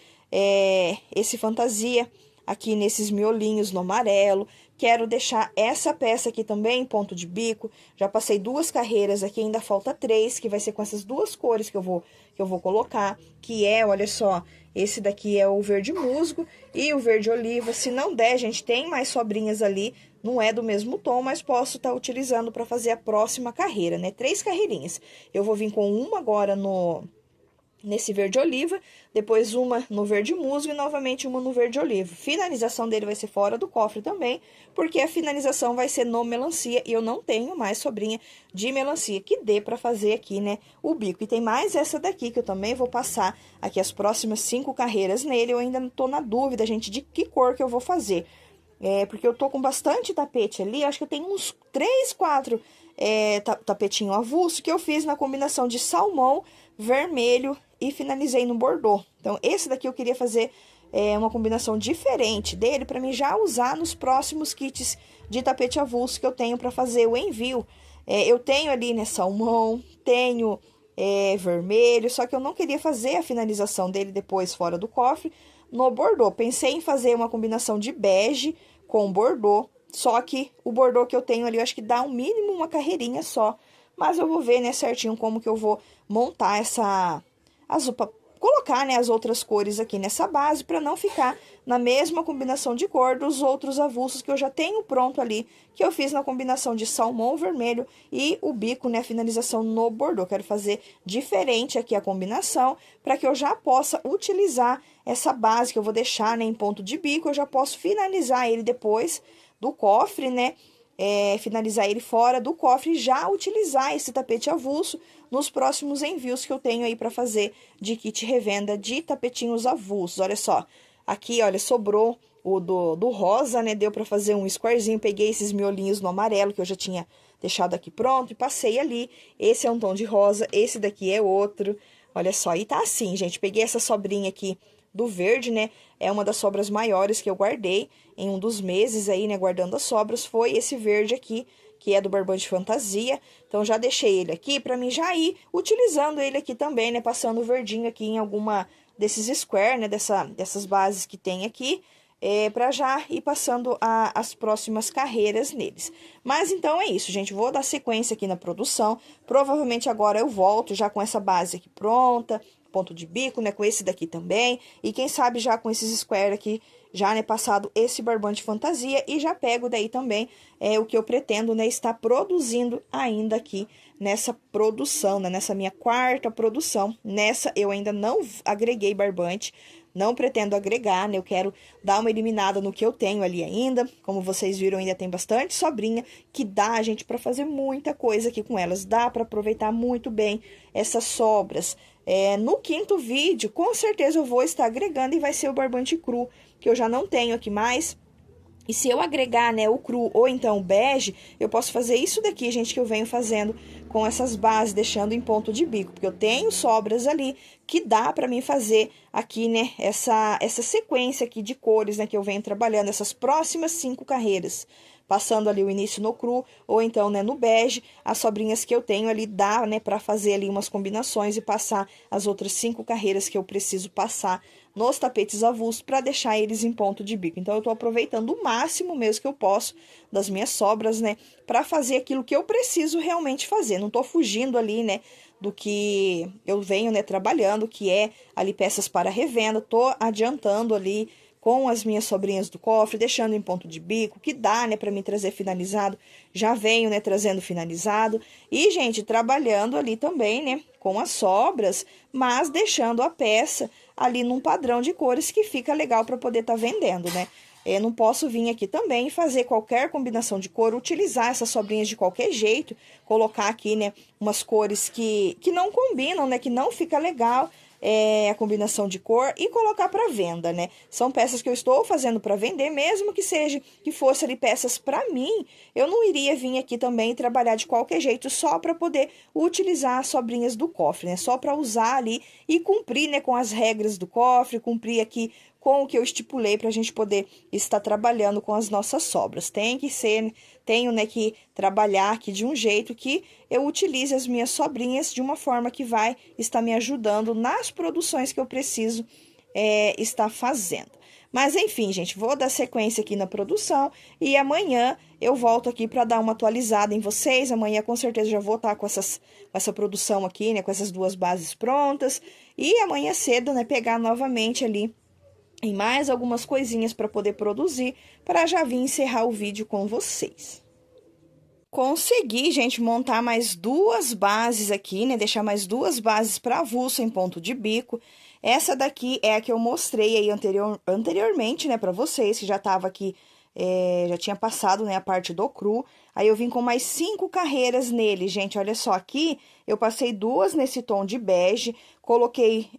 A: esse fantasia aqui nesses miolinhos no amarelo. Quero deixar essa peça aqui também em ponto de bico. Já passei 2 carreiras aqui, ainda falta 3, que vai ser com essas 2 cores que eu vou colocar. Que é, olha só, esse daqui é o verde musgo e o verde oliva. Se não der, gente, tem mais sobrinhas ali. Não é do mesmo tom, mas posso estar utilizando para fazer a próxima carreira, né? 3 carreirinhas. Eu vou vir com uma agora nesse verde oliva, depois uma no verde musgo e novamente uma no verde oliva. Finalização dele vai ser fora do cofre também, porque a finalização vai ser no melancia e eu não tenho mais sobrinha de melancia que dê pra fazer aqui, né, o bico. E tem mais essa daqui que eu também vou passar aqui as próximas 5 carreiras nele. Eu ainda não tô na dúvida, gente, de que cor que eu vou fazer. Porque eu tô com bastante tapete ali, acho que eu tenho uns 3, 4 tapetinho avulso que eu fiz na combinação de salmão, vermelho e finalizei no bordô. Então, esse daqui eu queria fazer uma combinação diferente dele para mim já usar nos próximos kits de tapete avulso que eu tenho para fazer o envio. Eu tenho ali, né, salmão, tenho vermelho, só que eu não queria fazer a finalização dele depois fora do cofre no bordô. Pensei em fazer uma combinação de bege com bordô, só que o bordô que eu tenho ali, eu acho que dá um mínimo uma carreirinha só. Mas eu vou ver, né, certinho como que eu vou montar colocar, né, as outras cores aqui nessa base, para não ficar na mesma combinação de cor dos outros avulsos que eu já tenho pronto ali, que eu fiz na combinação de salmão vermelho e o bico, né, finalização no bordô. Quero fazer diferente aqui a combinação, para que eu já possa utilizar essa base que eu vou deixar, né, em ponto de bico, eu já posso finalizar ele depois do cofre, né, finalizar ele fora do cofre e já utilizar esse tapete avulso nos próximos envios que eu tenho aí para fazer de kit revenda de tapetinhos avulsos. Olha só, aqui, olha, sobrou o do rosa, né, deu para fazer um squarezinho, peguei esses miolinhos no amarelo que eu já tinha deixado aqui pronto e passei ali. Esse é um tom de rosa, esse daqui é outro, olha só, e tá assim, gente, peguei essa sobrinha aqui do verde, né, é uma das sobras maiores que eu guardei em um dos meses aí, né, guardando as sobras, foi esse verde aqui, que é do Barbante Fantasia. Então, já deixei ele aqui pra mim já ir utilizando ele aqui também, né, passando o verdinho aqui em alguma desses square, né, dessas bases que tem aqui, pra já ir passando as próximas carreiras neles. Mas, então, é isso, gente, vou dar sequência aqui na produção, provavelmente agora eu volto já com essa base aqui pronta, ponto de bico, né, com esse daqui também, e quem sabe já com esses square aqui, já, né, passado esse Barbante Fantasia, e já pego daí também o que eu pretendo, né, estar produzindo ainda aqui nessa produção, né, nessa minha 4ª produção. Nessa eu ainda não agreguei barbante, não pretendo agregar, né, eu quero dar uma eliminada no que eu tenho ali ainda. Como vocês viram, ainda tem bastante sobrinha, que dá, gente, para fazer muita coisa aqui com elas, dá para aproveitar muito bem essas sobras. No 5º vídeo, com certeza eu vou estar agregando e vai ser o barbante cru, que eu já não tenho aqui mais. E se eu agregar, né, o cru ou então o bege, eu posso fazer isso daqui, gente, que eu venho fazendo com essas bases, deixando em ponto de bico. Porque eu tenho sobras ali que dá pra mim fazer aqui, né, essa sequência aqui de cores, né, que eu venho trabalhando, essas próximas 5 carreiras. Passando ali o início no cru, ou então, né, no bege, as sobrinhas que eu tenho ali dá, né, pra fazer ali umas combinações e passar as outras 5 carreiras que eu preciso passar nos tapetes avulsos para deixar eles em ponto de bico. Então, eu tô aproveitando o máximo mesmo que eu posso das minhas sobras, né, para fazer aquilo que eu preciso realmente fazer. Não tô fugindo ali, né, do que eu venho, né, trabalhando, que é ali peças para revenda. Tô adiantando ali com as minhas sobrinhas do cofre, deixando em ponto de bico, que dá, né, para mim trazer finalizado. Já venho, né, trazendo finalizado. E, gente, trabalhando ali também, né, com as sobras, mas deixando a peça ali num padrão de cores que fica legal para poder estar vendendo, né? Eu não posso vir aqui também e fazer qualquer combinação de cor, utilizar essas sobrinhas de qualquer jeito, colocar aqui, né, umas cores que não combinam, né, que não fica legal, a combinação de cor e colocar para venda, né? São peças que eu estou fazendo para vender, mesmo que fosse ali peças para mim, eu não iria vir aqui também trabalhar de qualquer jeito só para poder utilizar as sobrinhas do cofre, né? Só para usar ali e cumprir, né, com as regras do cofre, cumprir aqui com o que eu estipulei para a gente poder estar trabalhando com as nossas sobras. Tenho, né, que trabalhar aqui de um jeito que eu utilize as minhas sobrinhas de uma forma que vai estar me ajudando nas produções que eu preciso estar fazendo. Mas, enfim, gente, vou dar sequência aqui na produção e amanhã eu volto aqui para dar uma atualizada em vocês. Amanhã, com certeza, já vou estar com essa produção aqui, né, com essas 2 bases prontas. E amanhã cedo, né, pegar novamente ali em mais algumas coisinhas para poder produzir, para já vir encerrar o vídeo com vocês. Consegui, gente, montar mais duas bases aqui, né? Deixar mais duas bases para avulso em ponto de bico. Essa daqui é a que eu mostrei aí anteriormente, né, para vocês, que já tava aqui, já tinha passado, né, a parte do cru. Aí eu vim com mais 5 carreiras nele, gente, olha só, aqui eu passei duas nesse tom de bege, coloquei,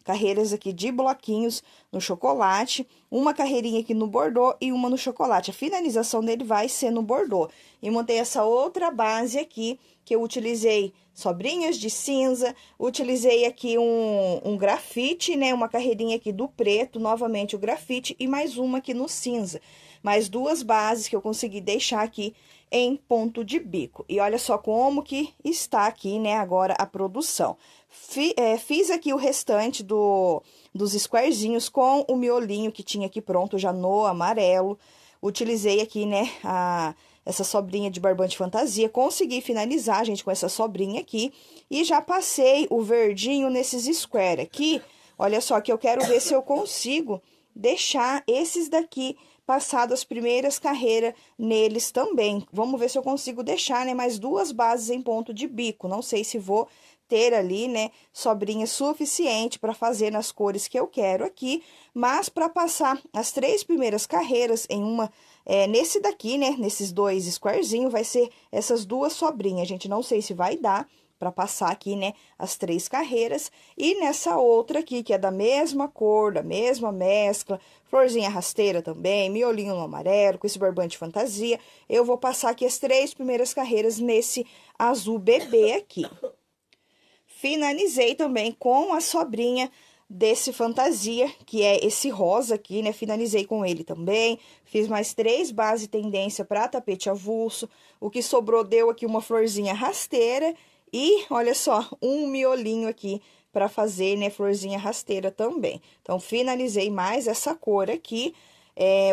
A: carreiras aqui de bloquinhos no chocolate, uma carreirinha aqui no bordô e uma no chocolate. A finalização dele vai ser no bordô. E montei essa outra base aqui, que eu utilizei sobrinhas de cinza, utilizei aqui um grafite, né, uma carreirinha aqui do preto, novamente o grafite, e mais uma aqui no cinza. Mais duas bases que eu consegui deixar aqui em ponto de bico. E olha só como que está aqui, né, agora a produção. Fiz aqui o restante dos squarezinhos com o miolinho que tinha aqui pronto, já no amarelo. Utilizei aqui, né, essa sobrinha de barbante fantasia. Consegui finalizar, gente, com essa sobrinha aqui. E já passei o verdinho nesses square aqui. Olha só, que eu quero ver se eu consigo deixar esses daqui passado as primeiras carreiras neles também. Vamos ver se eu consigo deixar, né, mais duas bases em ponto de bico. Não sei se vou ter ali, né, sobrinha suficiente para fazer nas cores que eu quero aqui, mas para passar as 3 primeiras carreiras em uma, nesse daqui, né, nesses 2 squarezinhos, vai ser essas duas sobrinhas, gente, não sei se vai dar para passar aqui, né, as 3 carreiras, e nessa outra aqui, que é da mesma cor, da mesma mescla, florzinha rasteira também, miolinho no amarelo, com esse barbante fantasia, eu vou passar aqui as 3 primeiras carreiras nesse azul bebê aqui. Finalizei também com a sobrinha desse fantasia, que é esse rosa aqui, né? Finalizei com ele também. Fiz mais 3 bases tendência para tapete avulso. O que sobrou deu aqui uma florzinha rasteira. E, olha só, um miolinho aqui para fazer, né? Florzinha rasteira também. Então, finalizei mais essa cor aqui.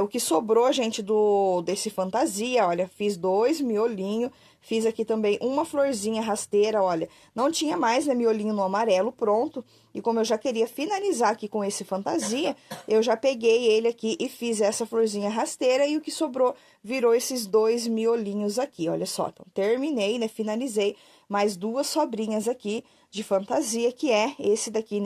A: O que sobrou, gente, desse fantasia, olha, fiz 2 miolinhos. Fiz aqui também uma florzinha rasteira, olha, não tinha mais, né, miolinho no amarelo pronto. E como eu já queria finalizar aqui com esse fantasia, eu já peguei ele aqui e fiz essa florzinha rasteira. E o que sobrou virou esses 2 miolinhos aqui, olha só. Então, terminei, né, finalizei mais 2 sobrinhas aqui de fantasia, que é esse daqui,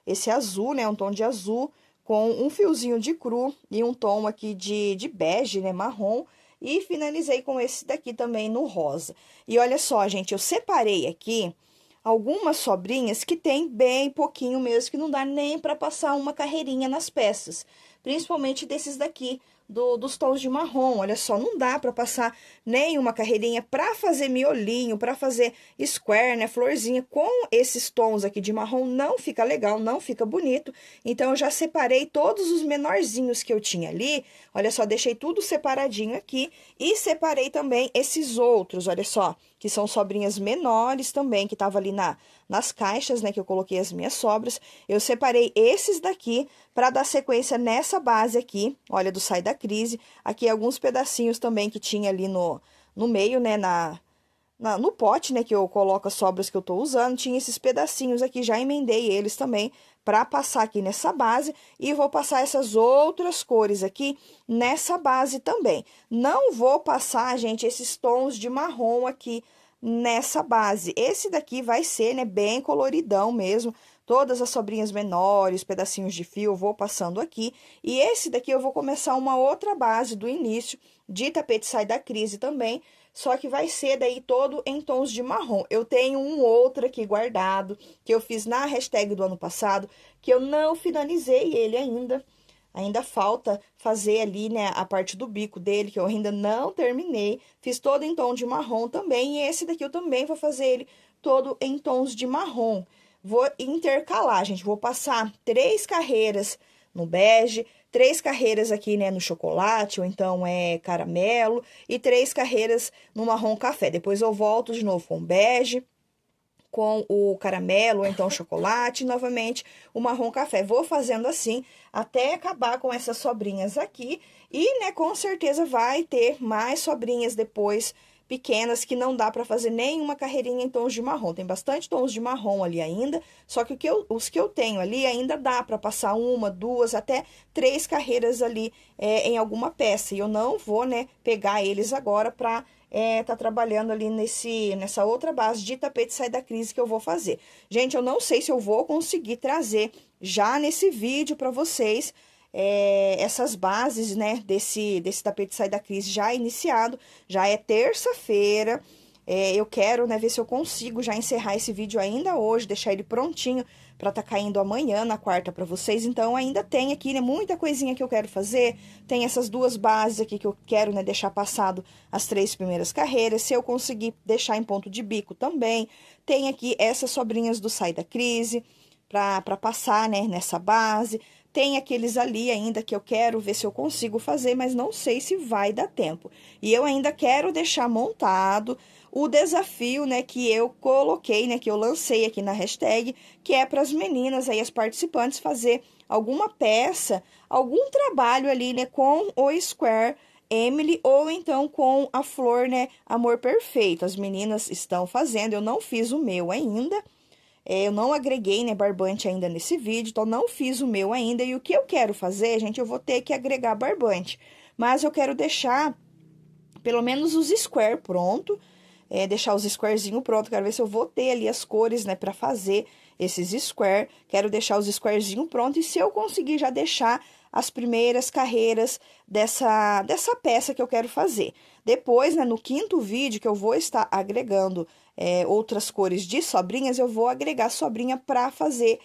A: esse azul, né, um tom de azul, com um fiozinho de cru e um tom aqui de bege, né, marrom. E finalizei com esse daqui também no rosa. E olha só, gente, eu separei aqui algumas sobrinhas que tem bem pouquinho mesmo, que não dá nem para passar uma carreirinha nas peças. Principalmente desses daqui, dos tons de marrom, olha só, não dá para passar nem uma carreirinha para fazer miolinho, para fazer square, né, florzinha, com esses tons aqui de marrom, não fica legal, não fica bonito. Então, eu já separei todos os menorzinhos que eu tinha ali, olha só, deixei tudo separadinho aqui, e separei também esses outros, olha só, que são sobrinhas menores também, que tava ali nas caixas, né, que eu coloquei as minhas sobras. Eu separei esses daqui para dar sequência nessa base aqui, olha, do Sai da Crise. Aqui alguns pedacinhos também que tinha ali no meio, né, no pote, né, que eu coloco as sobras que eu tô usando, tinha esses pedacinhos aqui, já emendei eles também para passar aqui nessa base, e vou passar essas outras cores aqui nessa base também. Não vou passar, gente, esses tons de marrom aqui nessa base. Esse daqui vai ser, né, bem coloridão mesmo. Todas as sobrinhas menores, pedacinhos de fio, eu vou passando aqui. E esse daqui eu vou começar uma outra base do início, de tapete Sai da Crise também, só que vai ser daí todo em tons de marrom. Eu tenho um outro aqui guardado, que eu fiz na hashtag do ano passado, que eu não finalizei ele ainda. Ainda falta fazer ali, né, a parte do bico dele, que eu ainda não terminei. Fiz todo em tom de marrom também, e esse daqui eu também vou fazer ele todo em tons de marrom. Vou intercalar, gente, vou passar 3 carreiras no bege, 3 carreiras aqui, né, no chocolate, ou então caramelo, e 3 carreiras no marrom café. Depois eu volto de novo com bege, com o caramelo, ou então chocolate, e novamente o marrom café. Vou fazendo assim até acabar com essas sobrinhas aqui, e, né, com certeza vai ter mais sobrinhas depois pequenas que não dá para fazer nenhuma carreirinha em tons de marrom. Tem bastante tons de marrom ali ainda, só que os que eu tenho ali ainda dá para passar uma, duas, até 3 carreiras ali em alguma peça. E eu não vou, né, pegar eles agora para tá trabalhando ali nessa outra base de tapete Sai da Crise que eu vou fazer. Gente, eu não sei se eu vou conseguir trazer já nesse vídeo para vocês essas bases, né, desse tapete Sai da Crise já iniciado. Já é terça-feira, eu quero, né, ver se eu consigo já encerrar esse vídeo ainda hoje, deixar ele prontinho para tá caindo amanhã, na quarta, para vocês. Então, ainda tem aqui, né, muita coisinha que eu quero fazer. Tem essas 2 bases aqui que eu quero, né, deixar passado as 3 primeiras carreiras. Se eu conseguir deixar em ponto de bico também. Tem aqui essas sobrinhas do Sai da Crise para passar, né, nessa base. Tem aqueles ali ainda que eu quero ver se eu consigo fazer, mas não sei se vai dar tempo. E eu ainda quero deixar montado o desafio, né, que eu coloquei, né, que eu lancei aqui na hashtag, que é para as meninas aí, as participantes, fazer alguma peça, algum trabalho ali, né, com o Square Emily, ou então com a flor, né, Amor Perfeito. As meninas estão fazendo, eu não fiz o meu ainda. Eu não agreguei, né, barbante ainda nesse vídeo, então não fiz o meu ainda. E o que eu quero fazer, gente, eu vou ter que agregar barbante. Mas eu quero deixar pelo menos os square pronto, deixar os squarezinhos pronto. Quero ver se eu vou ter ali as cores, né, pra fazer esses square. Quero deixar os squarezinhos pronto e se eu conseguir já deixar as primeiras carreiras dessa peça que eu quero fazer. Depois, né, no 5º vídeo que eu vou estar agregando outras cores de sobrinhas, eu vou agregar sobrinha para fazer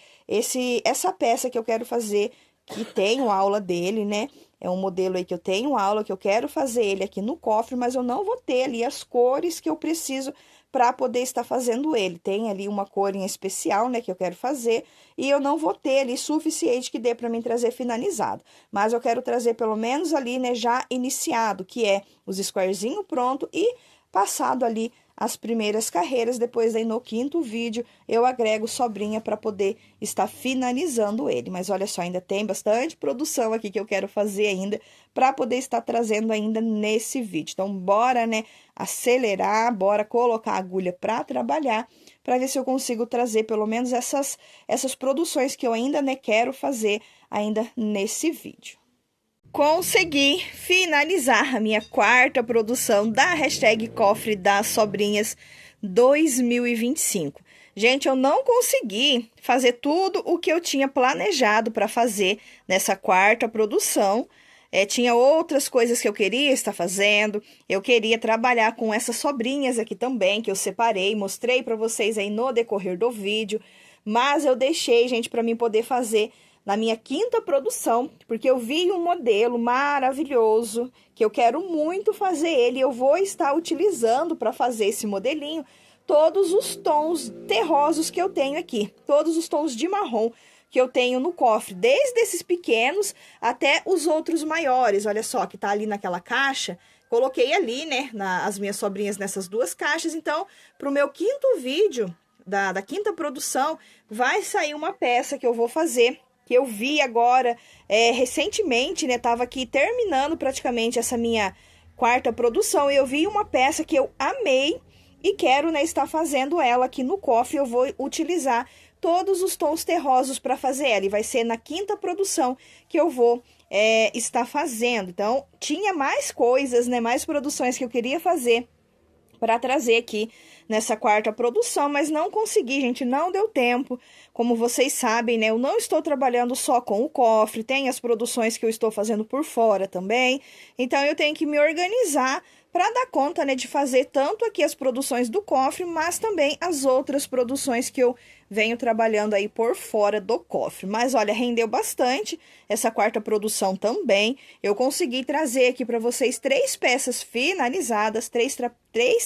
A: essa peça que eu quero fazer, que tenho aula dele, né? É um modelo aí que eu tenho aula, que eu quero fazer ele aqui no cofre, mas eu não vou ter ali as cores que eu preciso para poder estar fazendo ele. Tem ali uma cor em especial, né, que eu quero fazer, e eu não vou ter ali suficiente que dê para mim trazer finalizado. Mas eu quero trazer pelo menos ali, né, já iniciado, que é os squarezinho pronto e passado ali as primeiras carreiras. Depois aí no 5º vídeo eu agrego sobrinha para poder estar finalizando ele. Mas olha só, ainda tem bastante produção aqui que eu quero fazer ainda para poder estar trazendo ainda nesse vídeo. Então bora, né, acelerar, bora colocar a agulha para trabalhar, para ver se eu consigo trazer pelo menos essas produções que eu ainda, né, quero fazer ainda nesse vídeo. Consegui finalizar a minha 4ª produção da hashtag Cofre das Sobrinhas 2025. Gente, eu não consegui fazer tudo o que eu tinha planejado para fazer nessa 4ª produção. Tinha outras coisas que eu queria estar fazendo. Eu queria trabalhar com essas sobrinhas aqui também, que eu separei, mostrei para vocês aí no decorrer do vídeo. Mas eu deixei, gente, para mim poder fazer na minha 5ª produção, porque eu vi um modelo maravilhoso, que eu quero muito fazer ele, eu vou estar utilizando para fazer esse modelinho, todos os tons terrosos que eu tenho aqui, todos os tons de marrom que eu tenho no cofre, desde esses pequenos até os outros maiores. Olha só, que tá ali naquela caixa, coloquei ali, né, as minhas sobrinhas nessas 2 caixas. Então, pro meu 5º vídeo da 5ª produção, vai sair uma peça que eu vou fazer, que eu vi agora recentemente, né? Tava aqui terminando praticamente essa minha 4ª produção e eu vi uma peça que eu amei e quero, né, estar fazendo ela aqui no cofre. Eu vou utilizar todos os tons terrosos para fazer ela e vai ser na 5ª produção que eu vou estar fazendo. Então, tinha mais coisas, né, mais produções que eu queria fazer para trazer aqui nessa 4ª produção, mas não consegui, gente, não deu tempo. Como vocês sabem, né, eu não estou trabalhando só com o cofre, tem as produções que eu estou fazendo por fora também, então eu tenho que me organizar para dar conta, né, de fazer tanto aqui as produções do cofre, mas também as outras produções que eu venho trabalhando aí por fora do cofre. Mas olha, rendeu bastante essa 4ª produção também. Eu consegui trazer aqui para vocês 3 peças finalizadas, 3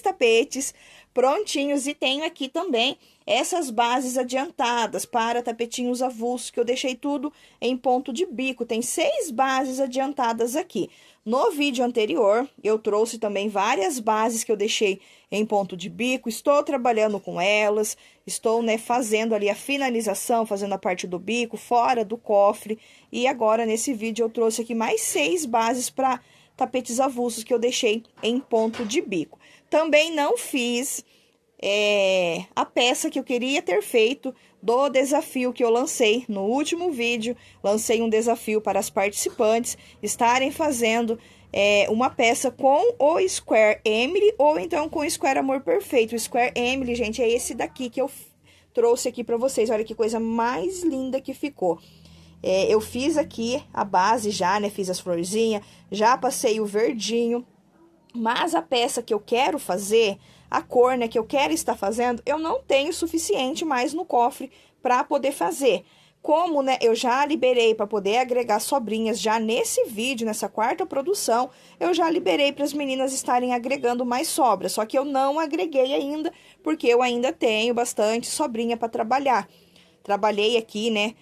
A: tapetes prontinhos, e tenho aqui também essas bases adiantadas para tapetinhos avulsos, que eu deixei tudo em ponto de bico. Tem 6 bases adiantadas aqui. No vídeo anterior, eu trouxe também várias bases que eu deixei em ponto de bico. Estou trabalhando com elas, estou, né, fazendo ali a finalização, fazendo a parte do bico, fora do cofre. E agora, nesse vídeo, eu trouxe aqui mais 6 bases para tapetes avulsos que eu deixei em ponto de bico. Também não fiz a peça que eu queria ter feito do desafio que eu lancei no último vídeo. Lancei um desafio para as participantes estarem fazendo uma peça com o Square Emily ou então com o Square Amor Perfeito. O Square Emily, gente, é esse daqui que eu trouxe aqui para vocês. Olha que coisa mais linda que ficou. Eu fiz aqui a base já, né? Fiz as florzinhas, já passei o verdinho. Mas a peça que eu quero fazer, a cor, né, que eu quero estar fazendo, eu não tenho suficiente mais no cofre para poder fazer. Como, né, eu já liberei para poder agregar sobrinhas já nesse vídeo, nessa quarta produção, eu já liberei para as meninas estarem agregando mais sobras. Só que eu não agreguei ainda, porque eu ainda tenho bastante sobrinha para trabalhar. Trabalhei aqui, né,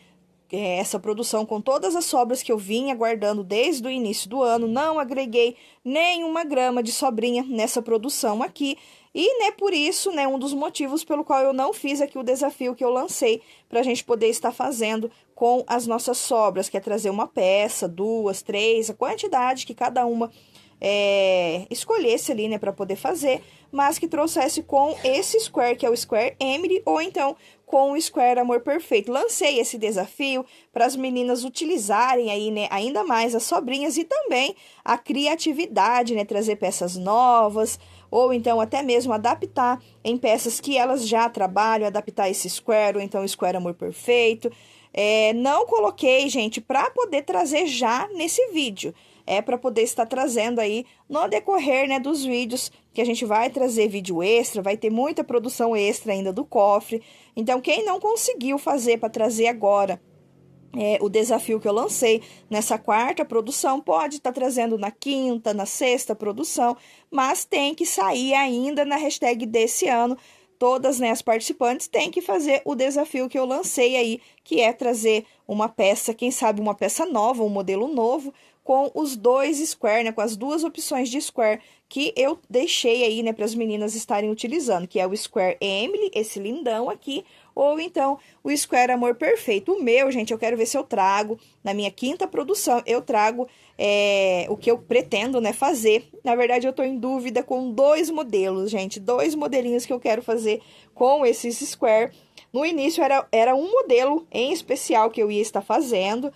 A: essa produção com todas as sobras que eu vinha guardando desde o início do ano. Não agreguei nenhuma grama de sobrinha nessa produção aqui. E, né, por isso, né, um dos motivos pelo qual eu não fiz aqui o desafio que eu lancei para a gente poder estar fazendo com as nossas sobras, que é trazer uma peça, 2, 3, a quantidade que cada uma escolhesse ali, né, para poder fazer, mas que trouxesse com esse Square, que é o Square Emily, ou então com o Square Amor Perfeito. Lancei esse desafio para as meninas utilizarem aí, né, ainda mais as sobrinhas e também a criatividade, né, trazer peças novas, ou então até mesmo adaptar em peças que elas já trabalham, adaptar esse Square, ou então o Square Amor Perfeito. Não coloquei, gente, para poder trazer já nesse vídeo. Para poder estar trazendo aí no decorrer, né, dos vídeos, que a gente vai trazer vídeo extra, vai ter muita produção extra ainda do cofre. Então, quem não conseguiu fazer para trazer agora o desafio que eu lancei nessa quarta produção, pode estar trazendo na quinta, na sexta produção, mas tem que sair ainda na hashtag desse ano. Todas, né, as participantes têm que fazer o desafio que eu lancei aí, que é trazer uma peça, quem sabe uma peça nova, um modelo novo, com os 2 Square, né, com as 2 opções de Square que eu deixei aí, né, para as meninas estarem utilizando, que é o Square Emily, esse lindão aqui, ou então o Square Amor Perfeito. O meu, gente, eu quero ver se eu trago, na minha quinta produção, eu trago o que eu pretendo, né, fazer. Na verdade, eu tô em dúvida com 2 modelos, gente, 2 modelinhos que eu quero fazer com esses Square. No início era um modelo em especial que eu ia estar fazendo,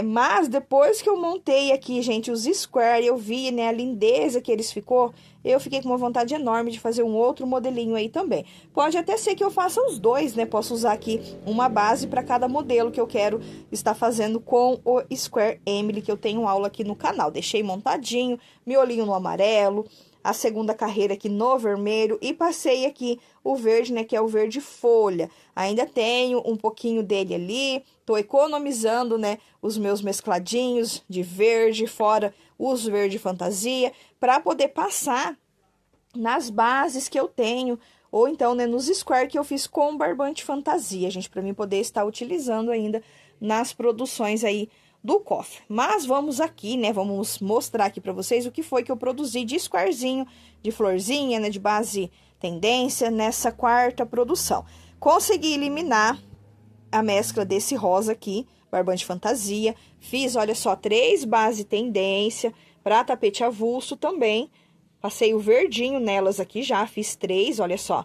A: mas depois que eu montei aqui, gente, os Square, eu vi, né, a lindeza que eles ficou, eu fiquei com uma vontade enorme de fazer um outro modelinho aí também. Pode até ser que eu faça os 2, né, posso usar aqui uma base para cada modelo que eu quero estar fazendo com o Square Emily, que eu tenho aula aqui no canal. Deixei montadinho, miolinho no amarelo, a segunda carreira aqui no vermelho e passei aqui o verde, né, que é o verde folha. Ainda tenho um pouquinho dele ali, tô economizando, né, os meus mescladinhos de verde, fora os verde fantasia, para poder passar nas bases que eu tenho, ou então, né, nos Square que eu fiz com barbante fantasia, gente, para mim poder estar utilizando ainda nas produções aí do cofre. Mas vamos aqui, né, vamos mostrar aqui para vocês o que foi que eu produzi de squarezinho, de florzinha, né, de base tendência nessa quarta produção. Consegui eliminar a mescla desse rosa aqui, barbante fantasia. Fiz, olha só, 3 base tendência para tapete avulso também. Passei o verdinho nelas aqui já, fiz 3, olha só.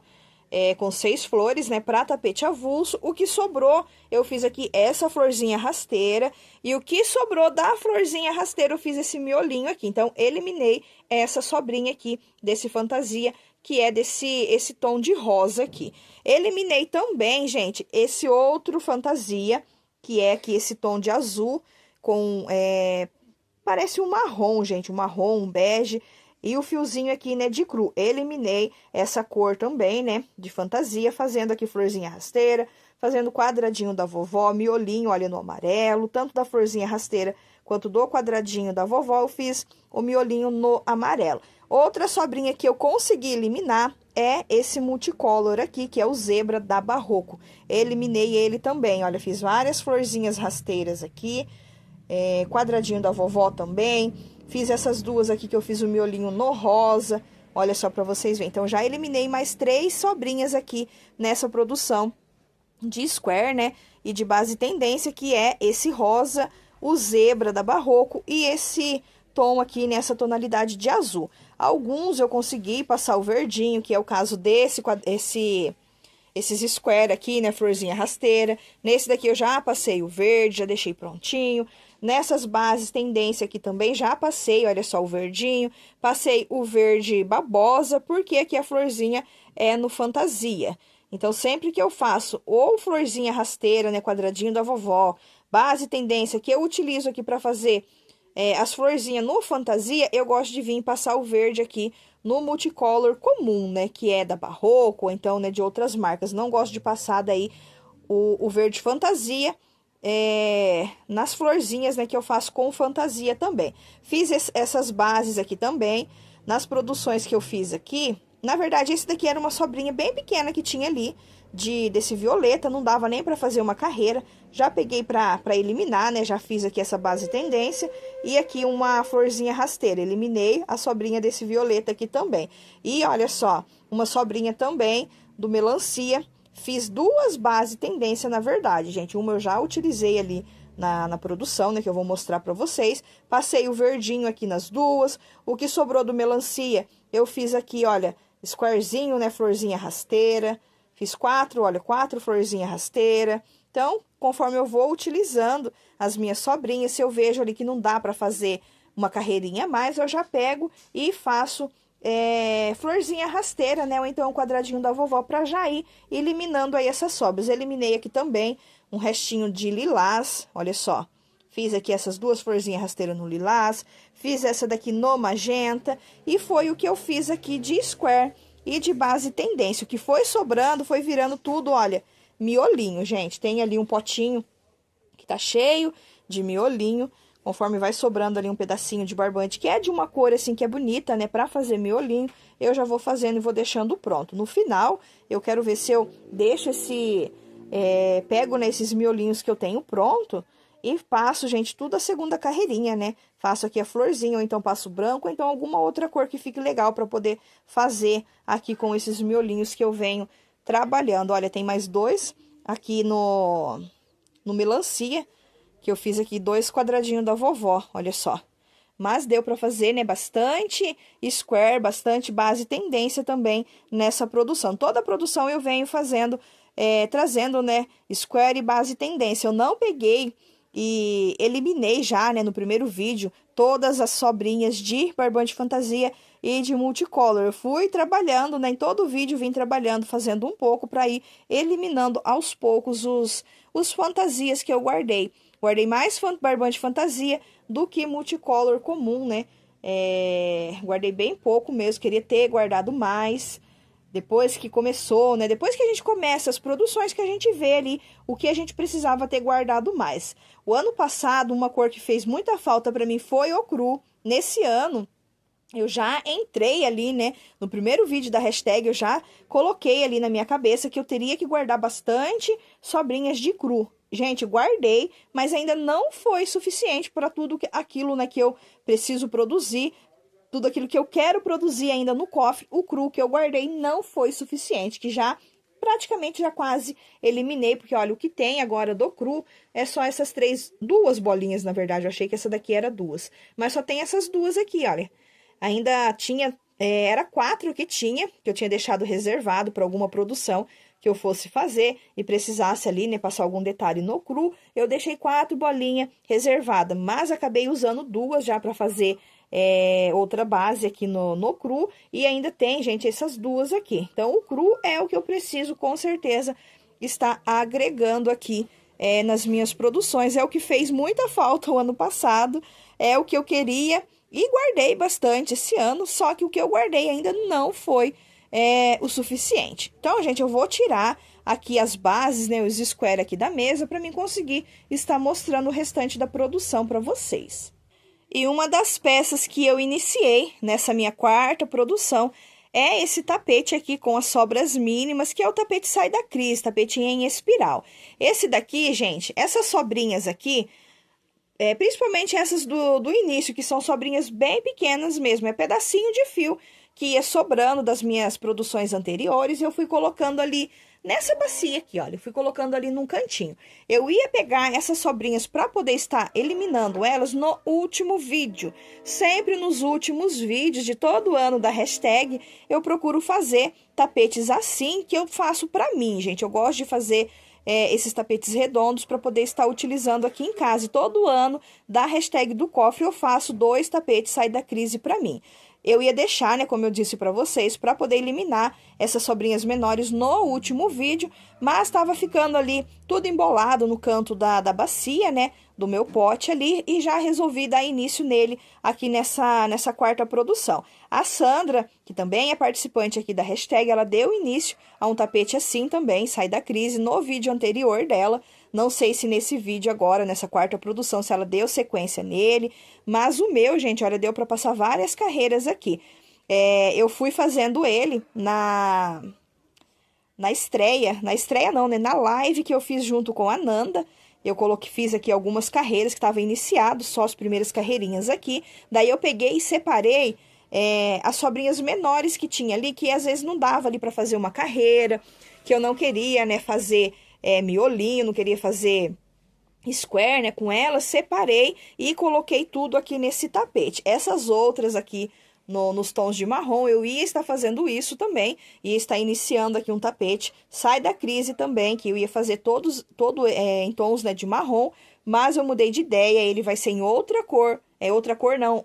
A: Com 6 flores, né, para tapete avulso. O que sobrou, eu fiz aqui essa florzinha rasteira. E o que sobrou da florzinha rasteira, eu fiz esse miolinho aqui. Então, eliminei essa sobrinha aqui desse fantasia, que é esse tom de rosa aqui. Eliminei também, gente, esse outro fantasia, que é aqui esse tom de azul, com, parece um marrom, gente, um marrom, um bege. E o fiozinho aqui, né, de cru. Eliminei essa cor também, né, de fantasia, fazendo aqui florzinha rasteira, fazendo quadradinho da vovó, miolinho, olha, no amarelo, tanto da florzinha rasteira quanto do quadradinho da vovó, eu fiz o miolinho no amarelo. Outra sobrinha que eu consegui eliminar é esse multicolor aqui, que é o zebra da Barroco. Eliminei ele também, olha, fiz várias florzinhas rasteiras aqui, quadradinho da vovó também. Fiz essas 2 aqui que eu fiz o miolinho no rosa, olha só pra vocês verem. Então, já eliminei mais 3 sobrinhas aqui nessa produção de Square, né? E de base tendência, que é esse rosa, o zebra da Barroco e esse tom aqui nessa tonalidade de azul. Alguns eu consegui passar o verdinho, que é o caso esses square aqui, né, florzinha rasteira. Nesse daqui eu já passei o verde, já deixei prontinho. Nessas bases tendência aqui também já passei, olha só o verdinho. Passei o verde babosa, porque aqui a florzinha é no fantasia. Então, sempre que eu faço ou florzinha rasteira, né, quadradinho da vovó, base tendência que eu utilizo aqui para fazer as florzinhas no fantasia, eu gosto de vir passar o verde aqui no multicolor comum, né, que é da Barroco, ou então, né, de outras marcas. Não gosto de passar daí o verde fantasia nas florzinhas, né, que eu faço com fantasia também. Fiz essas bases aqui também, nas produções que eu fiz aqui. Na verdade, esse daqui era uma sobrinha bem pequena que tinha ali, desse violeta, não dava nem para fazer uma carreira. Já peguei para eliminar, né, já fiz aqui essa base tendência, e aqui uma florzinha rasteira, eliminei a sobrinha desse violeta aqui também. E olha só, uma sobrinha também do melancia. Fiz duas bases tendência, na verdade, gente. Uma eu já utilizei ali na produção, né, que eu vou mostrar pra vocês. Passei o verdinho aqui nas duas. O que sobrou do melancia, eu fiz aqui, olha, squarezinho, né, florzinha rasteira. Fiz olha, 4 florzinha rasteira. Então, conforme eu vou utilizando as minhas sobrinhas, se eu vejo ali que não dá pra fazer uma carreirinha a mais, eu já pego e faço florzinha rasteira, né, ou então um quadradinho da vovó, pra já ir eliminando aí essas sobras. Eliminei aqui também um restinho de lilás, olha só. Fiz aqui essas duas florzinhas rasteiras no lilás, fiz essa daqui no magenta, e foi o que eu fiz aqui de square e de base tendência. O que foi sobrando, foi virando tudo, olha, miolinho, gente. Tem ali um potinho que tá cheio de miolinho. Conforme vai sobrando ali um pedacinho de barbante, que é de uma cor assim que é bonita, né, pra fazer miolinho, eu já vou fazendo e vou deixando pronto. No final, eu quero ver se eu deixo pego nesses miolinhos que eu tenho pronto e passo, gente, tudo a segunda carreirinha, né? Faço aqui a florzinha, ou então passo branco, ou então alguma outra cor que fique legal pra poder fazer aqui com esses miolinhos que eu venho trabalhando. Olha, tem mais dois aqui no melancia, que eu fiz aqui 2 quadradinhos da vovó, olha só. Mas deu pra fazer, né, bastante square, bastante base tendência também nessa produção. Toda a produção eu venho fazendo, trazendo, né, square e base tendência. Eu não peguei e eliminei já, né, no primeiro vídeo, todas as sobrinhas de barbante fantasia e de multicolor. Eu fui trabalhando, né, em todo o vídeo vim trabalhando, fazendo um pouco para ir eliminando aos poucos os fantasias que eu guardei. Guardei mais barbante fantasia do que multicolor comum, né? Guardei bem pouco mesmo, queria ter guardado mais. Depois que começou, né? Depois que a gente começa as produções que a gente vê ali, o que a gente precisava ter guardado mais. O ano passado, uma cor que fez muita falta para mim foi o cru. Nesse ano, eu já entrei ali, né? No primeiro vídeo da hashtag, eu já coloquei ali na minha cabeça que eu teria que guardar bastante sobrinhas de cru. Gente, guardei, mas ainda não foi suficiente para tudo aquilo, né, que eu preciso produzir. Tudo aquilo que eu quero produzir ainda no cofre, o cru que eu guardei não foi suficiente, que já praticamente já quase eliminei, porque olha, o que tem agora do cru é só essas duas bolinhas, na verdade, eu achei que essa daqui era duas, mas só tem essas duas aqui, olha. Ainda tinha, era 4 que eu tinha deixado reservado para alguma produção que eu fosse fazer e precisasse ali, né, passar algum detalhe no cru, eu deixei 4 bolinhas reservadas, mas acabei usando 2 já para fazer outra base aqui no cru, e ainda tem, gente, essas 2 aqui. Então, o cru é o que eu preciso, com certeza, estar agregando aqui nas minhas produções. É o que fez muita falta o ano passado, é o que eu queria e guardei bastante esse ano, só que o que eu guardei ainda não foi o suficiente. Então, gente, eu vou tirar aqui as bases, né, os square aqui da mesa, para mim conseguir estar mostrando o restante da produção para vocês. E uma das peças que eu iniciei nessa minha 4ª produção é esse tapete aqui com as sobras mínimas, que é o tapete Sai da Cris, tapete em espiral. Esse daqui, gente, essas sobrinhas aqui, principalmente essas do início, que são sobrinhas bem pequenas mesmo, é pedacinho de fio que ia sobrando das minhas produções anteriores, eu fui colocando ali nessa bacia aqui, olha, eu fui colocando ali num cantinho. Eu ia pegar essas sobrinhas para poder estar eliminando elas no último vídeo. Sempre nos últimos vídeos de todo ano da hashtag, eu procuro fazer tapetes assim que eu faço para mim, gente. Eu gosto de fazer esses tapetes redondos para poder estar utilizando aqui em casa. E todo ano da hashtag do cofre eu faço 2 tapetes Sai da Crise para mim. Eu ia deixar, né, como eu disse para vocês, para poder eliminar essas sobrinhas menores no último vídeo, mas estava ficando ali tudo embolado no canto da bacia, né, do meu pote ali, e já resolvi dar início nele aqui nessa quarta produção. A Sandra, que também é participante aqui da hashtag, ela deu início a um tapete assim também, Sai da Crise, no vídeo anterior dela. Não sei se nesse vídeo agora, nessa quarta produção, se ela deu sequência nele, mas o meu, gente, olha, deu para passar várias carreiras aqui. Eu fui fazendo ele na estreia não, né, na live que eu fiz junto com a Nanda. Eu fiz aqui algumas carreiras que estavam iniciadas, só as primeiras carreirinhas aqui. Daí eu peguei e separei as sobrinhas menores que tinha ali, que às vezes não dava ali para fazer uma carreira, que eu não queria, né, fazer miolinho, não queria fazer square, né, com elas, separei e coloquei tudo aqui nesse tapete. Essas outras aqui nos tons de marrom, eu ia estar fazendo isso também, ia estar iniciando aqui um tapete Sai da Crise também, que eu ia fazer todo em tons, né, de marrom, mas eu mudei de ideia, ele vai ser em outra cor,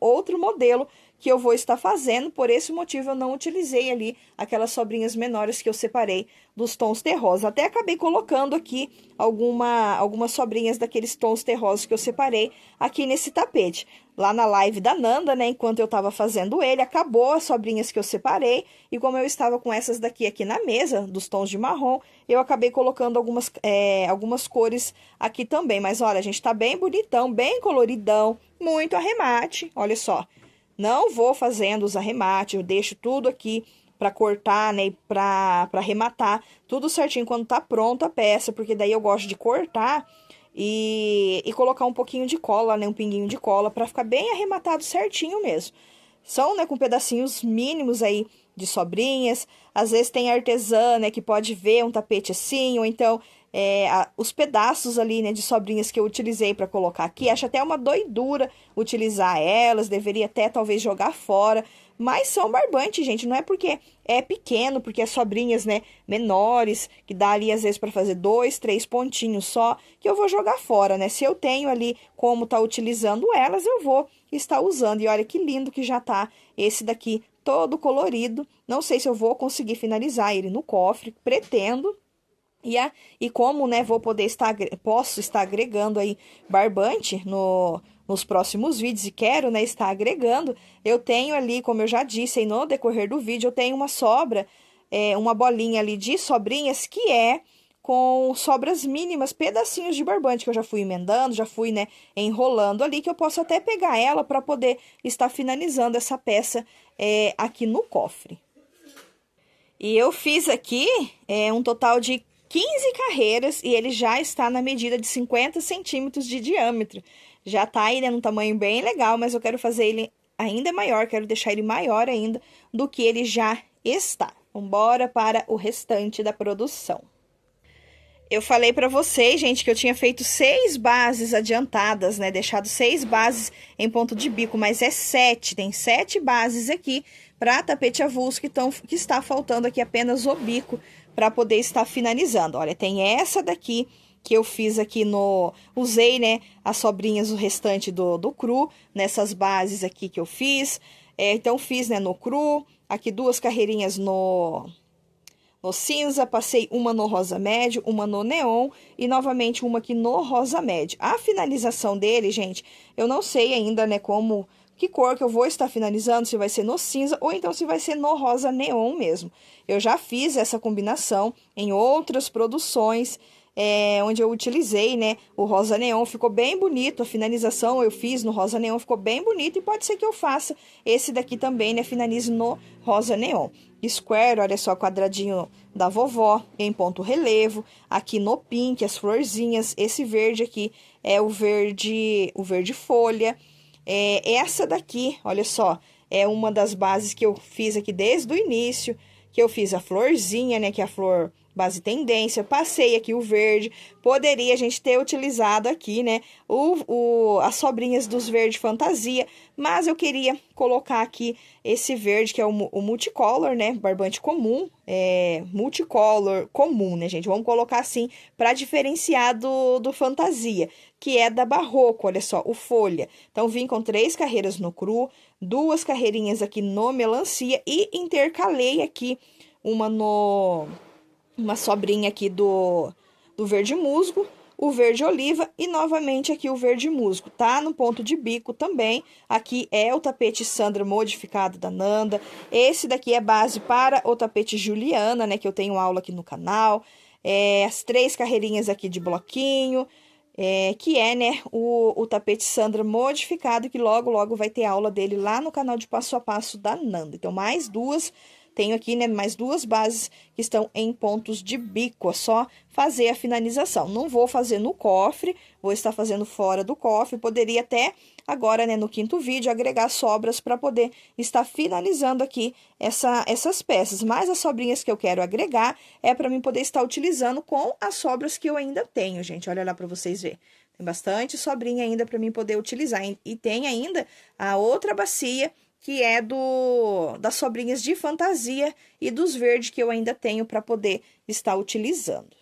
A: outro modelo que eu vou estar fazendo. Por esse motivo eu não utilizei ali aquelas sobrinhas menores que eu separei dos tons terrosos. Até acabei colocando aqui algumas sobrinhas daqueles tons terrosos que eu separei aqui nesse tapete. Lá na live da Nanda, né, enquanto eu tava fazendo ele, acabou as sobrinhas que eu separei, e como eu estava com essas daqui aqui na mesa, dos tons de marrom, eu acabei colocando algumas cores aqui também. Mas olha, a gente tá bem bonitão, bem coloridão, muito arremate, olha só. Não vou fazendo os arremates, eu deixo tudo aqui para cortar, né, para arrematar, tudo certinho quando tá pronta a peça, porque daí eu gosto de cortar e colocar um pouquinho de cola, né, um pinguinho de cola, para ficar bem arrematado certinho mesmo. São, né, com pedacinhos mínimos aí de sobrinhas. Às vezes tem artesã, né, que pode ver um tapete assim, ou então os pedaços ali, né, de sobrinhas que eu utilizei para colocar aqui. Acho até uma doidura utilizar elas, deveria até talvez jogar fora, mas são barbantes, gente. Não é porque é pequeno, porque as sobrinhas, né, menores, que dá ali às vezes para fazer 2, 3 pontinhos só, que eu vou jogar fora, né? Se eu tenho ali como tá utilizando elas, eu vou estar usando. E olha que lindo que já tá esse daqui todo colorido. Não sei se eu vou conseguir finalizar ele no cofre, pretendo. E como, né, posso estar agregando aí barbante nos próximos vídeos, e quero, né, estar agregando, eu tenho ali, como eu já disse aí no decorrer do vídeo, eu tenho uma sobra, uma bolinha ali de sobrinhas, que com sobras mínimas, pedacinhos de barbante, que eu já fui emendando, já fui, né, enrolando ali, que eu posso até pegar ela para poder estar finalizando essa peça aqui no cofre. E eu fiz aqui um total de 15 carreiras, e ele já está na medida de 50 centímetros de diâmetro. Já tá aí, né, num tamanho bem legal, mas eu quero fazer ele ainda maior, quero deixar ele maior ainda do que ele já está. Vambora para o restante da produção. Eu falei pra vocês, gente, que eu tinha feito 6 bases adiantadas, né, deixado 6 bases em ponto de bico, mas é 7, tem 7 bases aqui para tapete avulso que está faltando aqui apenas o bico para poder estar finalizando. Olha, tem essa daqui que eu fiz aqui usei, né, as sobrinhas, o restante do cru, nessas bases aqui que eu fiz. Então, fiz, né, no cru, aqui 2 carreirinhas no cinza, passei uma no rosa médio, uma no neon e novamente uma aqui no rosa médio. A finalização dele, gente, eu não sei ainda, né, que cor que eu vou estar finalizando, se vai ser no cinza ou então se vai ser no rosa neon mesmo. Eu já fiz essa combinação em outras produções, onde eu utilizei, né, o rosa neon, ficou bem bonito, a finalização eu fiz no rosa neon, ficou bem bonito, e pode ser que eu faça esse daqui também, né, finalize no rosa neon. Square, olha só, quadradinho da vovó, em ponto relevo, aqui no pink, as florzinhas, esse verde aqui é o verde folha. Essa daqui, olha só, é uma das bases que eu fiz aqui desde o início, que eu fiz a florzinha, né, que é a flor base tendência, passei aqui o verde, poderia a gente ter utilizado aqui, né, as sobrinhas dos verde fantasia, mas eu queria colocar aqui esse verde, que é o multicolor, né, barbante comum, multicolor comum, né, gente, vamos colocar assim, para diferenciar do fantasia, que é da Barroco, olha só, o folha. Então, vim com 3 carreiras no cru, 2 carreirinhas aqui no melancia e intercalei aqui uma sobrinha aqui do verde musgo, o verde oliva e novamente aqui o verde musgo, tá? No ponto de bico também. Aqui é o tapete Sandra modificado da Nanda. Esse daqui é base para o tapete Juliana, né? Que eu tenho aula aqui no canal. As 3 carreirinhas aqui de bloquinho. Que é, né, o tapete Sandra modificado, que logo vai ter aula dele lá no canal de passo a passo da Nanda. Então, mais 2, tenho aqui, né, mais 2 bases que estão em pontos de bico, é só fazer a finalização. Não vou fazer no cofre, vou estar fazendo fora do cofre, poderia até agora, né, no 5º vídeo, agregar sobras para poder estar finalizando aqui essas peças. Mas as sobrinhas que eu quero agregar é para mim poder estar utilizando com as sobras que eu ainda tenho, gente. Olha lá para vocês verem. Tem bastante sobrinha ainda para mim poder utilizar. E tem ainda a outra bacia, que é das sobrinhas de fantasia e dos verdes que eu ainda tenho para poder estar utilizando.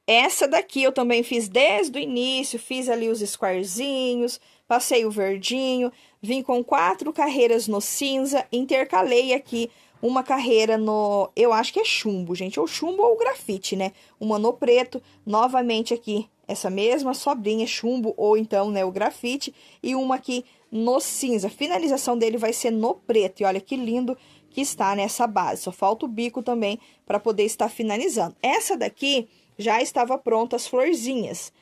A: Essa daqui eu também fiz desde o início, fiz ali os squarezinhos, passei o verdinho, vim com 4 carreiras no cinza, intercalei aqui uma carreira eu acho que é chumbo, gente, ou chumbo ou grafite, né? Uma no preto, novamente aqui, essa mesma sobrinha, chumbo ou então, né, o grafite, e uma aqui no cinza. A finalização dele vai ser no preto, e olha que lindo que está nessa base. Só falta o bico também para poder estar finalizando. Essa daqui já estava pronta as florzinhas,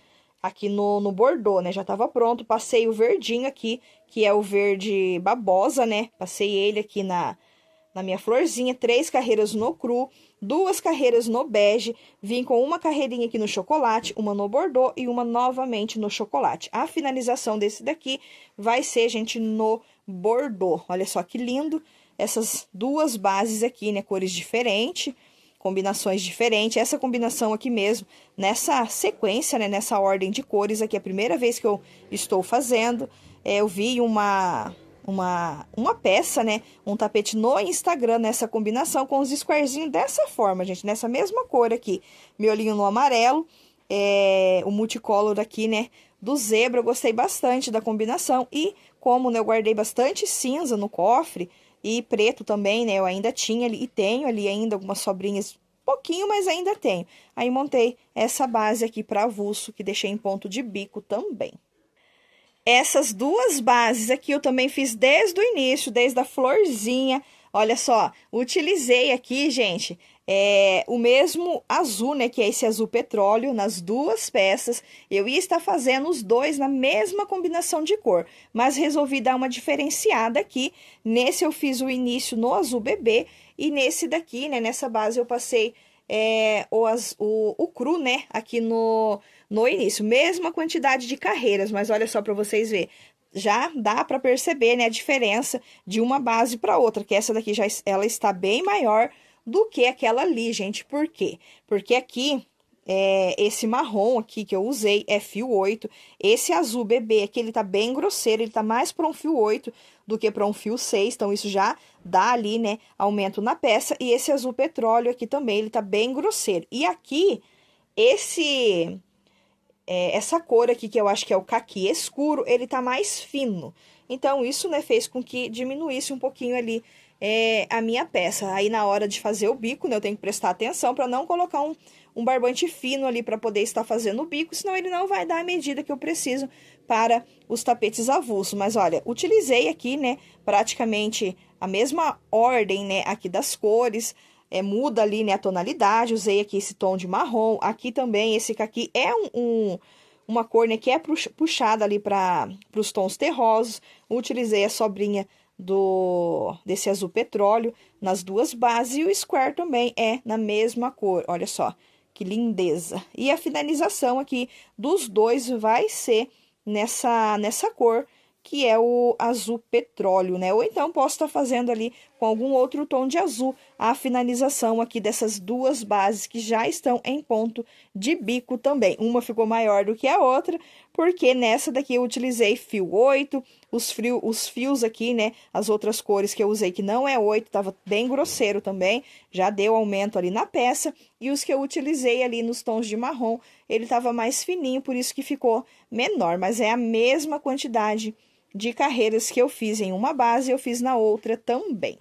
A: aqui no bordô, né? Já estava pronto, passei o verdinho aqui, que é o verde babosa, né? Passei ele aqui na minha florzinha, 3 carreiras no cru, 2 carreiras no bege, vim com uma carreirinha aqui no chocolate, uma no bordô e uma novamente no chocolate. A finalização desse daqui vai ser, gente, no bordô. Olha só que lindo, essas 2 bases aqui, né, cores diferentes, combinações diferentes. Essa combinação aqui mesmo, nessa sequência, né, nessa ordem de cores aqui, é a primeira vez que eu estou fazendo. Eu vi uma peça, né, um tapete no Instagram nessa combinação com os squarezinhos dessa forma, gente, nessa mesma cor aqui, miolinho no amarelo, o multicolor aqui, né, do zebra. Eu gostei bastante da combinação e como, né, eu guardei bastante cinza no cofre e preto também, né, eu ainda tinha ali e tenho ali ainda algumas sobrinhas, pouquinho, mas ainda tenho. Aí montei essa base aqui para avulso, que deixei em ponto de bico também. Essas 2 bases aqui eu também fiz desde o início, desde a florzinha. Olha só, utilizei aqui, gente, o mesmo azul, né, que é esse azul petróleo, nas 2 peças. Eu ia estar fazendo os 2 na mesma combinação de cor, mas resolvi dar uma diferenciada aqui. Nesse eu fiz o início no azul bebê e nesse daqui, né, nessa base eu passei o cru, né, aqui no início. Mesma quantidade de carreiras, mas olha só para vocês verem. Já dá para perceber, né, a diferença de uma base para outra, que essa daqui ela está bem maior do que aquela ali, gente. Por quê? Porque aqui, esse marrom aqui que eu usei é fio 8, esse azul bebê aqui, ele tá bem grosseiro, ele tá mais para um fio 8 do que para um fio 6, então isso já dá ali, né, aumento na peça. E esse azul petróleo aqui também, ele tá bem grosseiro. E aqui, essa cor aqui, que eu acho que é o caqui escuro, ele tá mais fino. Então, isso, né, fez com que diminuísse um pouquinho ali a minha peça. Aí, na hora de fazer o bico, né, eu tenho que prestar atenção para não colocar um barbante fino ali para poder estar fazendo o bico, senão ele não vai dar a medida que eu preciso para os tapetes avulsos. Mas, olha, utilizei aqui, né, praticamente a mesma ordem, né, aqui das cores. Muda ali, né, a tonalidade. Usei aqui esse tom de marrom, aqui também esse caqui é uma cor, né, que é puxada ali para os tons terrosos. Utilizei a sobrinha desse azul petróleo nas 2 bases e o square também é na mesma cor. Olha só que lindeza. E a finalização aqui dos 2 vai ser nessa cor que é o azul petróleo, né? Ou então posso estar fazendo ali com algum outro tom de azul a finalização aqui dessas duas bases que já estão em ponto de bico também. Uma ficou maior do que a outra, porque nessa daqui eu utilizei fio 8, os fios aqui, né? As outras cores que eu usei que não é 8, tava bem grosseiro também, já deu aumento ali na peça. E os que eu utilizei ali nos tons de marrom, ele tava mais fininho, por isso que ficou menor, mas é a mesma quantidade de carreiras que eu fiz em uma base, eu fiz na outra também.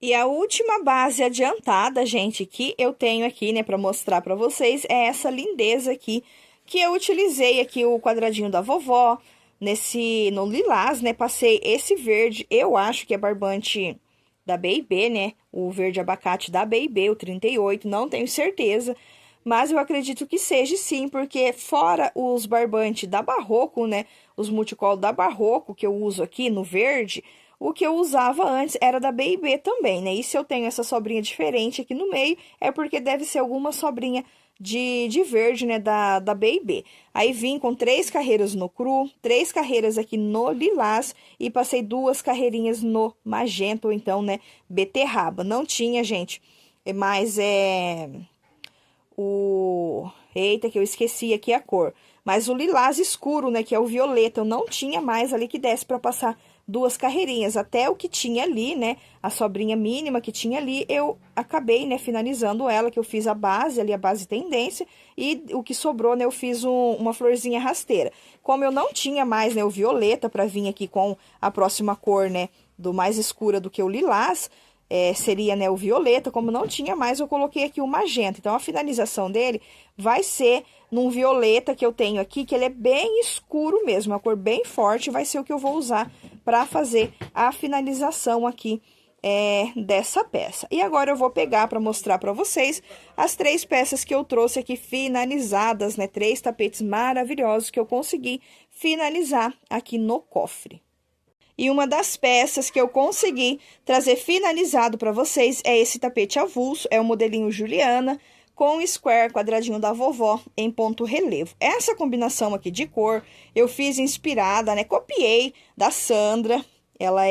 A: E a última base adiantada, gente, que eu tenho aqui, né, para mostrar para vocês, é essa lindeza aqui, que eu utilizei aqui o quadradinho da vovó, no lilás, né, passei esse verde, eu acho que é barbante da B&B, né, o verde abacate da B&B, o 38, não tenho certeza, mas eu acredito que seja sim, porque fora os barbantes da Barroco, né, os multicolor da Barroco que eu uso aqui no verde, o que eu usava antes era da B&B também, né? E se eu tenho essa sobrinha diferente aqui no meio, é porque deve ser alguma sobrinha de verde, né, da B&B. Aí vim com 3 carreiras no cru, 3 carreiras aqui no lilás e passei 2 carreirinhas no magenta, ou então, né, beterraba. Não tinha, gente, mas Eita, que eu esqueci aqui a cor. Mas o lilás escuro, né, que é o violeta, eu não tinha mais ali que desse para passar 2 carreirinhas. Até o que tinha ali, né, a sobrinha mínima que tinha ali, eu acabei, né, finalizando ela, que eu fiz a base ali, a base tendência, e o que sobrou, né, eu fiz uma florzinha rasteira. Como eu não tinha mais, né, o violeta para vir aqui com a próxima cor, né, do mais escura do que o lilás, seria, né, o violeta, como não tinha mais, eu coloquei aqui o magenta. Então, a finalização dele vai ser num violeta que eu tenho aqui, que ele é bem escuro mesmo, uma cor bem forte, vai ser o que eu vou usar para fazer a finalização aqui dessa peça. E agora eu vou pegar para mostrar para vocês as 3 peças que eu trouxe aqui finalizadas, né, 3 tapetes maravilhosos que eu consegui finalizar aqui no cofre. E uma das peças que eu consegui trazer finalizado para vocês é esse tapete avulso, é o modelinho Juliana, com o square quadradinho da vovó em ponto relevo. Essa combinação aqui de cor eu fiz inspirada, né? Copiei da Sandra, ela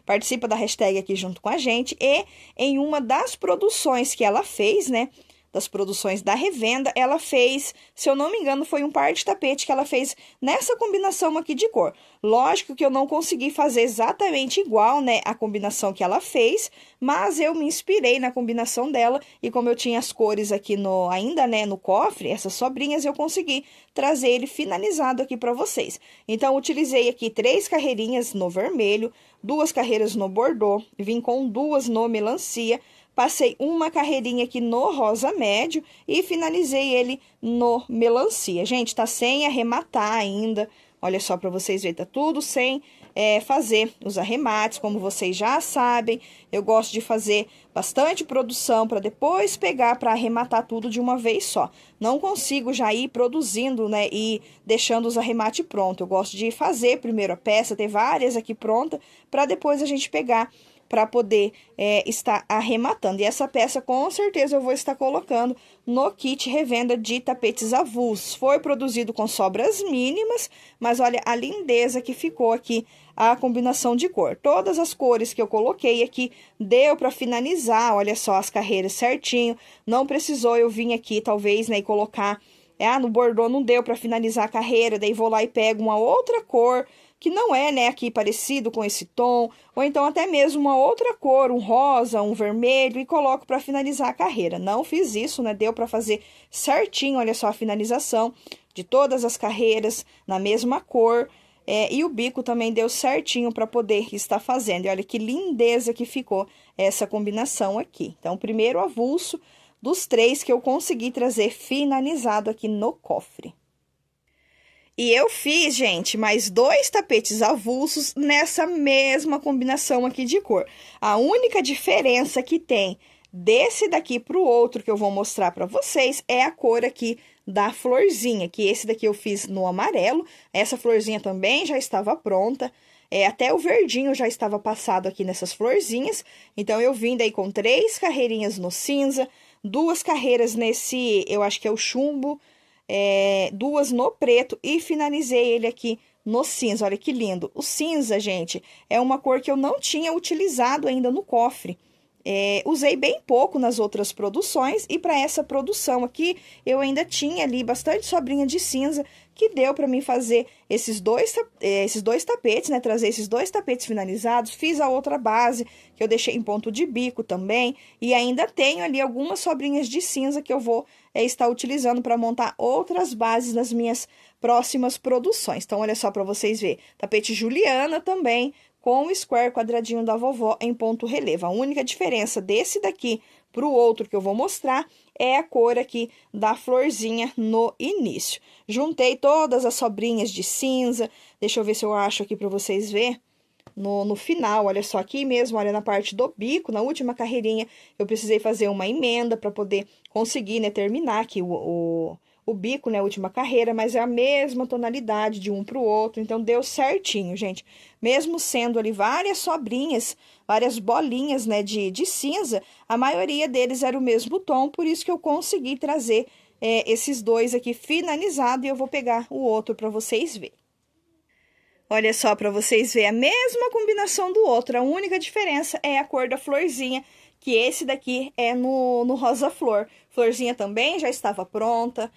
A: participa da hashtag aqui junto com a gente, e em uma das produções que ela fez, né? Das produções da revenda, ela fez, se eu não me engano, foi um par de tapete que ela fez nessa combinação aqui de cor. Lógico que eu não consegui fazer exatamente igual, né, a combinação que ela fez, mas eu me inspirei na combinação dela, e como eu tinha as cores aqui ainda, né, no cofre, essas sobrinhas, eu consegui trazer ele finalizado aqui para vocês. Então, utilizei aqui 3 carreirinhas no vermelho, 2 carreiras no bordô, vim com 2 no melancia, passei uma carreirinha aqui no rosa médio e finalizei ele no melancia. Gente, tá sem arrematar ainda. Olha só para vocês verem, tá tudo sem fazer os arremates, como vocês já sabem. Eu gosto de fazer bastante produção para depois pegar para arrematar tudo de uma vez só. Não consigo já ir produzindo, né, e deixando os arremates prontos. Eu gosto de fazer primeiro a peça, ter várias aqui pronta, para depois a gente pegar para poder estar arrematando. E essa peça, com certeza, eu vou estar colocando no kit revenda de tapetes avulsos. Foi produzido com sobras mínimas, mas olha a lindeza que ficou aqui a combinação de cor. Todas as cores que eu coloquei aqui, deu para finalizar, olha só as carreiras certinho. Não precisou eu vir aqui, talvez, né, e colocar... no bordô não deu para finalizar a carreira, daí vou lá e pego uma outra cor que não é, né, aqui parecido com esse tom, ou então até mesmo uma outra cor, um rosa, um vermelho, e coloco para finalizar a carreira. Não fiz isso, né, deu para fazer certinho, olha só a finalização de todas as carreiras na mesma cor, e o bico também deu certinho para poder estar fazendo. E olha que lindeza que ficou essa combinação aqui. Então, o primeiro avulso dos 3 que eu consegui trazer finalizado aqui no cofre. E eu fiz, gente, mais 2 tapetes avulsos nessa mesma combinação aqui de cor. A única diferença que tem desse daqui para o outro que eu vou mostrar para vocês é a cor aqui da florzinha, que esse daqui eu fiz no amarelo. Essa florzinha também já estava pronta. Até o verdinho já estava passado aqui nessas florzinhas. Então, eu vim daí com 3 carreirinhas no cinza, 2 carreiras nesse, eu acho que é o chumbo, 2 no preto, e finalizei ele aqui no cinza. Olha que lindo. O cinza, gente, é uma cor que eu não tinha utilizado ainda no cofre. Usei bem pouco nas outras produções e para essa produção aqui eu ainda tinha ali bastante sobrinha de cinza que deu para mim fazer esses dois tapetes, né? Trazer esses dois tapetes finalizados. Fiz a outra base que eu deixei em ponto de bico também e ainda tenho ali algumas sobrinhas de cinza que eu vou estar utilizando para montar outras bases nas minhas próximas produções. Então, olha só para vocês verem. Tapete Juliana também, com o square quadradinho da vovó em ponto relevo. A única diferença desse daqui para o outro que eu vou mostrar é a cor aqui da florzinha no início. Juntei todas as sobrinhas de cinza, deixa eu ver se eu acho aqui para vocês verem. No final, olha só, aqui mesmo, olha na parte do bico, na última carreirinha, eu precisei fazer uma emenda para poder conseguir, né, terminar aqui o bico, né, a última carreira, mas é a mesma tonalidade de um para o outro, então deu certinho, gente. Mesmo sendo ali várias sobrinhas, várias bolinhas, né, de cinza, a maioria deles era o mesmo tom, por isso que eu consegui trazer esses dois aqui finalizados e eu vou pegar o outro para vocês verem. Olha só, para vocês verem a mesma combinação do outro, a única diferença é a cor da florzinha, que esse daqui é no rosa flor. Florzinha também já estava pronta,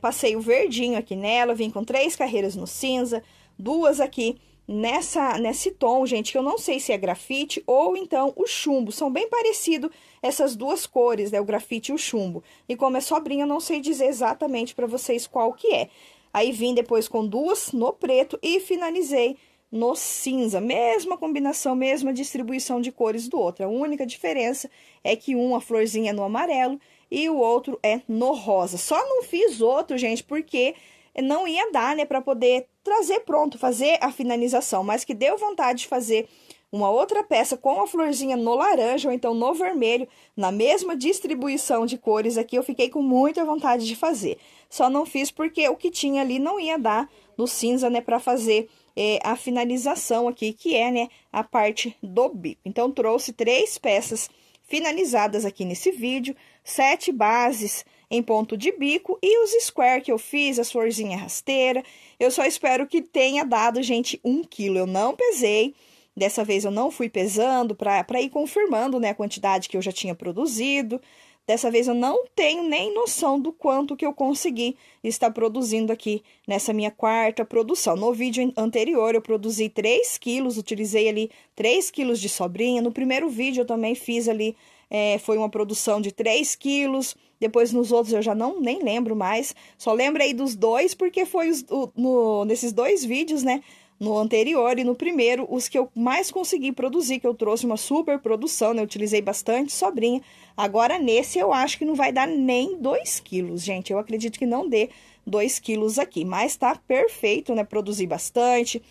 A: passei o verdinho aqui nela, vim com 3 carreiras no cinza, 2 aqui nesse tom, gente, que eu não sei se é grafite ou então o chumbo. São bem parecidos essas duas cores, né, o grafite e o chumbo. E como é sobrinha, eu não sei dizer exatamente para vocês qual que é. Aí vim depois com 2 no preto e finalizei no cinza. Mesma combinação, mesma distribuição de cores do outro. A única diferença é que a florzinha é no amarelo e o outro é no rosa. Só não fiz outro, gente, porque não ia dar, né, para poder trazer pronto, fazer a finalização. Mas que deu vontade de fazer uma outra peça com a florzinha no laranja ou então no vermelho, na mesma distribuição de cores aqui, eu fiquei com muita vontade de fazer. Só não fiz porque o que tinha ali não ia dar no cinza, né, para fazer a finalização aqui, que é, né, a parte do bico. Então, trouxe 3 peças finalizadas aqui nesse vídeo, 7 bases em ponto de bico e os square que eu fiz, as florzinhas rasteiras. Eu só espero que tenha dado, gente, 1 quilo. Eu não pesei. Dessa vez eu não fui pesando para ir confirmando, né, a quantidade que eu já tinha produzido. Dessa vez eu não tenho nem noção do quanto que eu consegui estar produzindo aqui nessa minha 4ª produção. No vídeo anterior eu produzi 3 quilos, utilizei ali 3 quilos de sobrinha. No primeiro vídeo eu também fiz ali, foi uma produção de 3 quilos. Depois nos outros eu já nem lembro mais. Só lembro aí dos 2 porque foi nesses 2 vídeos, né? No anterior e no primeiro, os que eu mais consegui produzir, que eu trouxe uma super produção, né? Eu utilizei bastante sobrinha. Agora, nesse, eu acho que não vai dar nem 2 quilos, gente. Eu acredito que não dê 2 quilos aqui. Mas tá perfeito, né? Produzi bastante.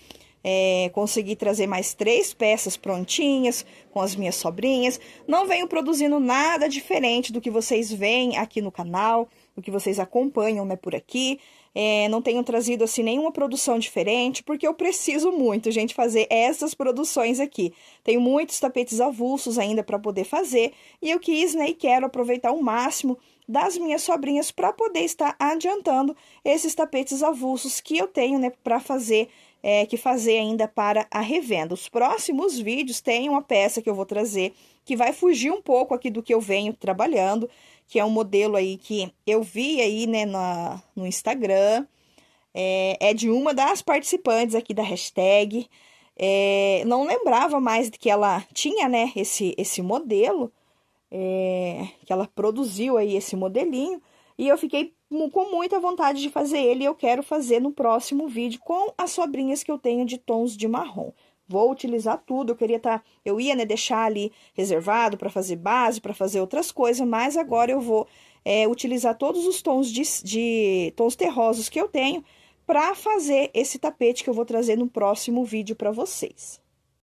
A: Consegui trazer mais 3 peças prontinhas com as minhas sobrinhas. Não venho produzindo nada diferente do que vocês veem aqui no canal, do que vocês acompanham, né, por aqui. Não tenho trazido, assim, nenhuma produção diferente, porque eu preciso muito, gente, fazer essas produções aqui. Tenho muitos tapetes avulsos ainda para poder fazer, e eu quis, né, e quero aproveitar o máximo das minhas sobrinhas para poder estar adiantando esses tapetes avulsos que eu tenho, né, para fazer, fazer ainda para a revenda. Os próximos vídeos tem uma peça que eu vou trazer, que vai fugir um pouco aqui do que eu venho trabalhando, que é um modelo aí que eu vi aí, né, no Instagram, é de uma das participantes aqui da hashtag, não lembrava mais de que ela tinha, né, esse modelo, que ela produziu aí esse modelinho, e eu fiquei com muita vontade de fazer ele, e eu quero fazer no próximo vídeo com as sobrinhas que eu tenho de tons de marrom. Vou utilizar tudo, eu ia, né, deixar ali reservado para fazer base, para fazer outras coisas, mas agora eu vou utilizar todos os tons de tons terrosos que eu tenho para fazer esse tapete que eu vou trazer no próximo vídeo para vocês.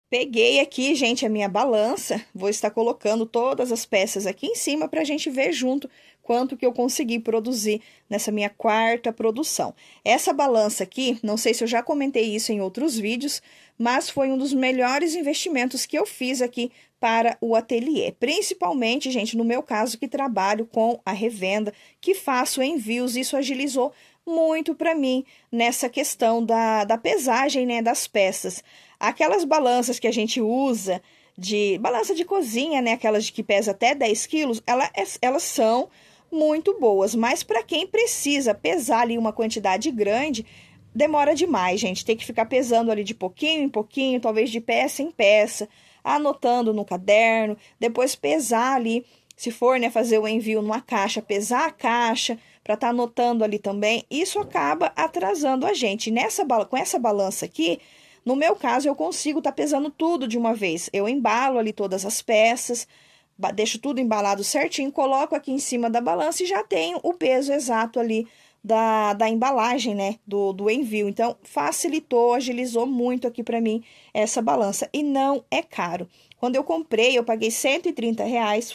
A: Peguei aqui, gente, a minha balança, vou estar colocando todas as peças aqui em cima para a gente ver junto quanto que eu consegui produzir nessa minha 4ª produção. Essa balança aqui, não sei se eu já comentei isso em outros vídeos, mas foi um dos melhores investimentos que eu fiz aqui para o ateliê. Principalmente, gente, no meu caso, que trabalho com a revenda, que faço envios, isso agilizou muito para mim nessa questão da pesagem, né, das peças. Aquelas balanças que a gente usa, de balança de cozinha, né, aquelas que pesam até 10 quilos, elas são muito boas, mas para quem precisa pesar ali uma quantidade grande, demora demais, gente. Tem que ficar pesando ali de pouquinho em pouquinho, talvez de peça em peça, anotando no caderno, depois pesar ali, se for, né, fazer o envio numa caixa, pesar a caixa para estar anotando ali também. Isso acaba atrasando a gente. Com essa balança aqui, no meu caso, eu consigo estar pesando tudo de uma vez. Eu embalo ali todas as peças, deixo tudo embalado certinho, coloco aqui em cima da balança e já tenho o peso exato ali da embalagem, né, do envio. Então, facilitou, agilizou muito aqui para mim essa balança. E não é caro. Quando eu comprei, eu paguei R$ 130.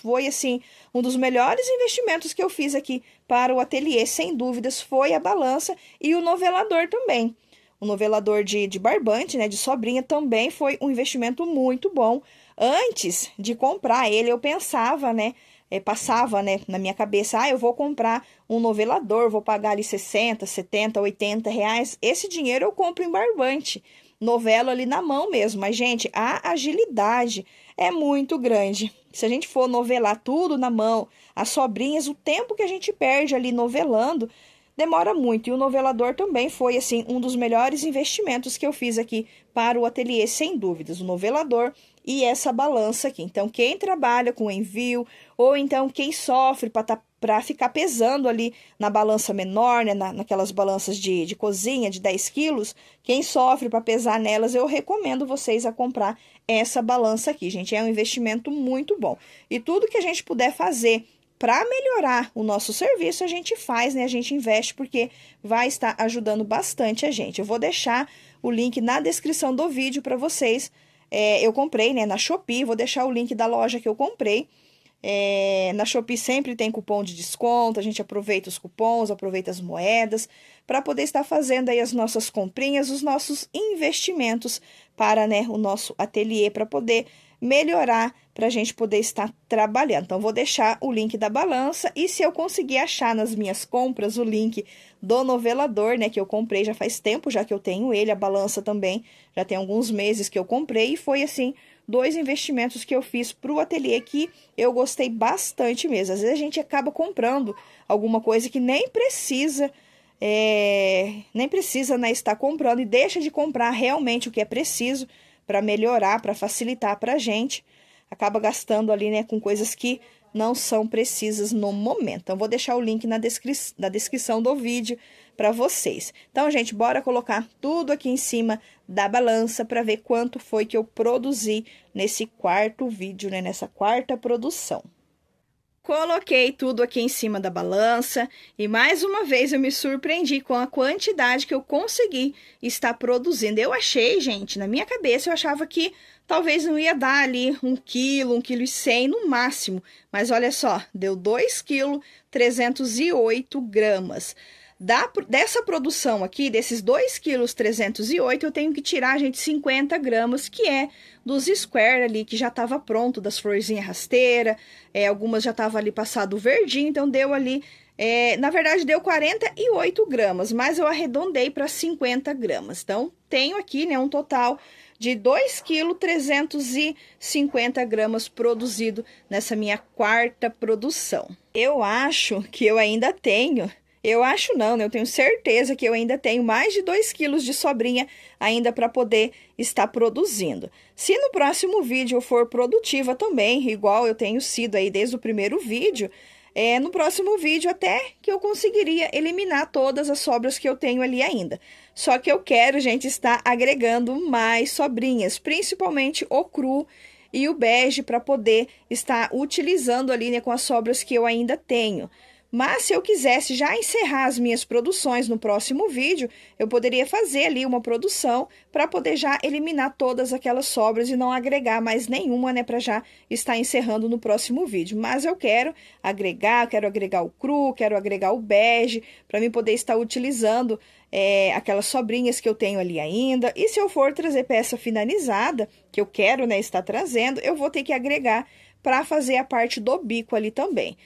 A: Foi, assim, um dos melhores investimentos que eu fiz aqui para o ateliê. Sem dúvidas, foi a balança e o novelador também. O novelador de barbante, né, de sobrinha, também foi um investimento muito bom. Antes de comprar ele, eu pensava, né, passava, né, na minha cabeça, eu vou comprar um novelador, vou pagar ali 60, 70, 80 reais. Esse dinheiro eu compro em barbante, novelo ali na mão mesmo. Mas, gente, a agilidade é muito grande. Se a gente for novelar tudo na mão, as sobrinhas, o tempo que a gente perde ali novelando, demora muito. E o novelador também foi, assim, um dos melhores investimentos que eu fiz aqui para o ateliê, sem dúvidas. O novelador e essa balança aqui. Então, quem trabalha com envio, ou então quem sofre para ficar pesando ali na balança menor, né, naquelas balanças de cozinha de 10 quilos, quem sofre para pesar nelas, eu recomendo vocês a comprar essa balança aqui, gente. É um investimento muito bom. E tudo que a gente puder fazer para melhorar o nosso serviço, a gente faz, né? A gente investe, porque vai estar ajudando bastante a gente. Eu vou deixar o link na descrição do vídeo para vocês. Eu comprei, né, na Shopee, vou deixar o link da loja que eu comprei. Na Shopee sempre tem cupom de desconto, a gente aproveita os cupons, aproveita as moedas, para poder estar fazendo aí as nossas comprinhas, os nossos investimentos para, né, o nosso ateliê, para poder melhorar, para a gente poder estar trabalhando. Então, vou deixar o link da balança e se eu conseguir achar nas minhas compras o link do novelador, né, que eu comprei já faz tempo, já que eu tenho ele, a balança também, já tem alguns meses que eu comprei e foi, assim, 2 investimentos que eu fiz para o ateliê que eu gostei bastante mesmo. Às vezes a gente acaba comprando alguma coisa que nem precisa, né, estar comprando e deixa de comprar realmente o que é preciso para melhorar, para facilitar para a gente. Acaba gastando ali, né, com coisas que não são precisas no momento. Então, vou deixar o link na descrição do vídeo para vocês. Então, gente, bora colocar tudo aqui em cima da balança para ver quanto foi que eu produzi nesse quarto vídeo, né, nessa quarta produção. Coloquei tudo aqui em cima da balança e mais uma vez eu me surpreendi com a quantidade que eu consegui estar produzindo. Eu achei, gente, na minha cabeça eu achava que talvez não ia dar ali 1 quilo, 1,1 kg no máximo. Mas olha só, deu 2,308 kg. Dessa produção aqui, desses 2,308 kg, eu tenho que tirar, gente, 50 gramas, que é dos square ali, que já estava pronto, das florzinhas rasteiras, algumas já estavam ali passado verdinho, então deu ali, na verdade deu 48 gramas, mas eu arredondei para 50 gramas. Então, tenho aqui, né, um total de 2,350 kg produzido nessa minha quarta produção. Eu acho que eu ainda tenho... Eu acho não, né? Eu tenho certeza que eu ainda tenho mais de 2 quilos de sobrinha ainda para poder estar produzindo. Se no próximo vídeo eu for produtiva também, igual eu tenho sido aí desde o primeiro vídeo, no próximo vídeo até que eu conseguiria eliminar todas as sobras que eu tenho ali ainda. Só que eu quero, gente, estar agregando mais sobrinhas, principalmente o cru e o bege, para poder estar utilizando ali, né, com as sobras que eu ainda tenho. Mas se eu quisesse já encerrar as minhas produções no próximo vídeo, eu poderia fazer ali uma produção para poder já eliminar todas aquelas sobras e não agregar mais nenhuma, né, para já estar encerrando no próximo vídeo. Mas eu quero agregar o cru, quero agregar o bege, para mim poder estar utilizando aquelas sobrinhas que eu tenho ali ainda. E se eu for trazer peça finalizada, que eu quero, né, estar trazendo, eu vou ter que agregar para fazer a parte do bico ali também.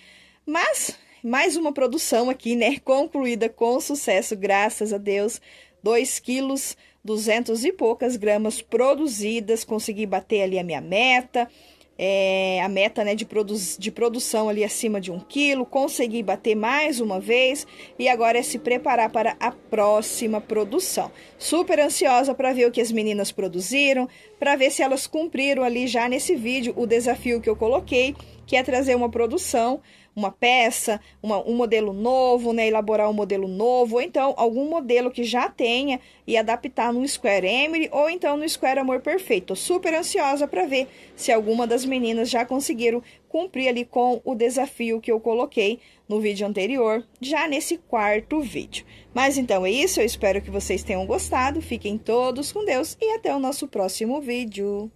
A: Mas... mais uma produção aqui, né, concluída com sucesso, graças a Deus. 2 quilos, 200 e poucas gramas produzidas, consegui bater ali a minha meta. A meta, né, de produção ali acima de 1 quilo, consegui bater mais uma vez e agora é se preparar para a próxima produção. Super ansiosa para ver o que as meninas produziram, para ver se elas cumpriram ali já nesse vídeo o desafio que eu coloquei, que é trazer uma produção, uma peça, um modelo novo, né, elaborar um modelo novo, ou então algum modelo que já tenha e adaptar no Square Emily ou então no Square Amor Perfeito. Tô super ansiosa para ver se alguma das meninas já conseguiram cumprir ali com o desafio que eu coloquei no vídeo anterior, já nesse 4º vídeo. Mas então é isso, eu espero que vocês tenham gostado, fiquem todos com Deus e até o nosso próximo vídeo.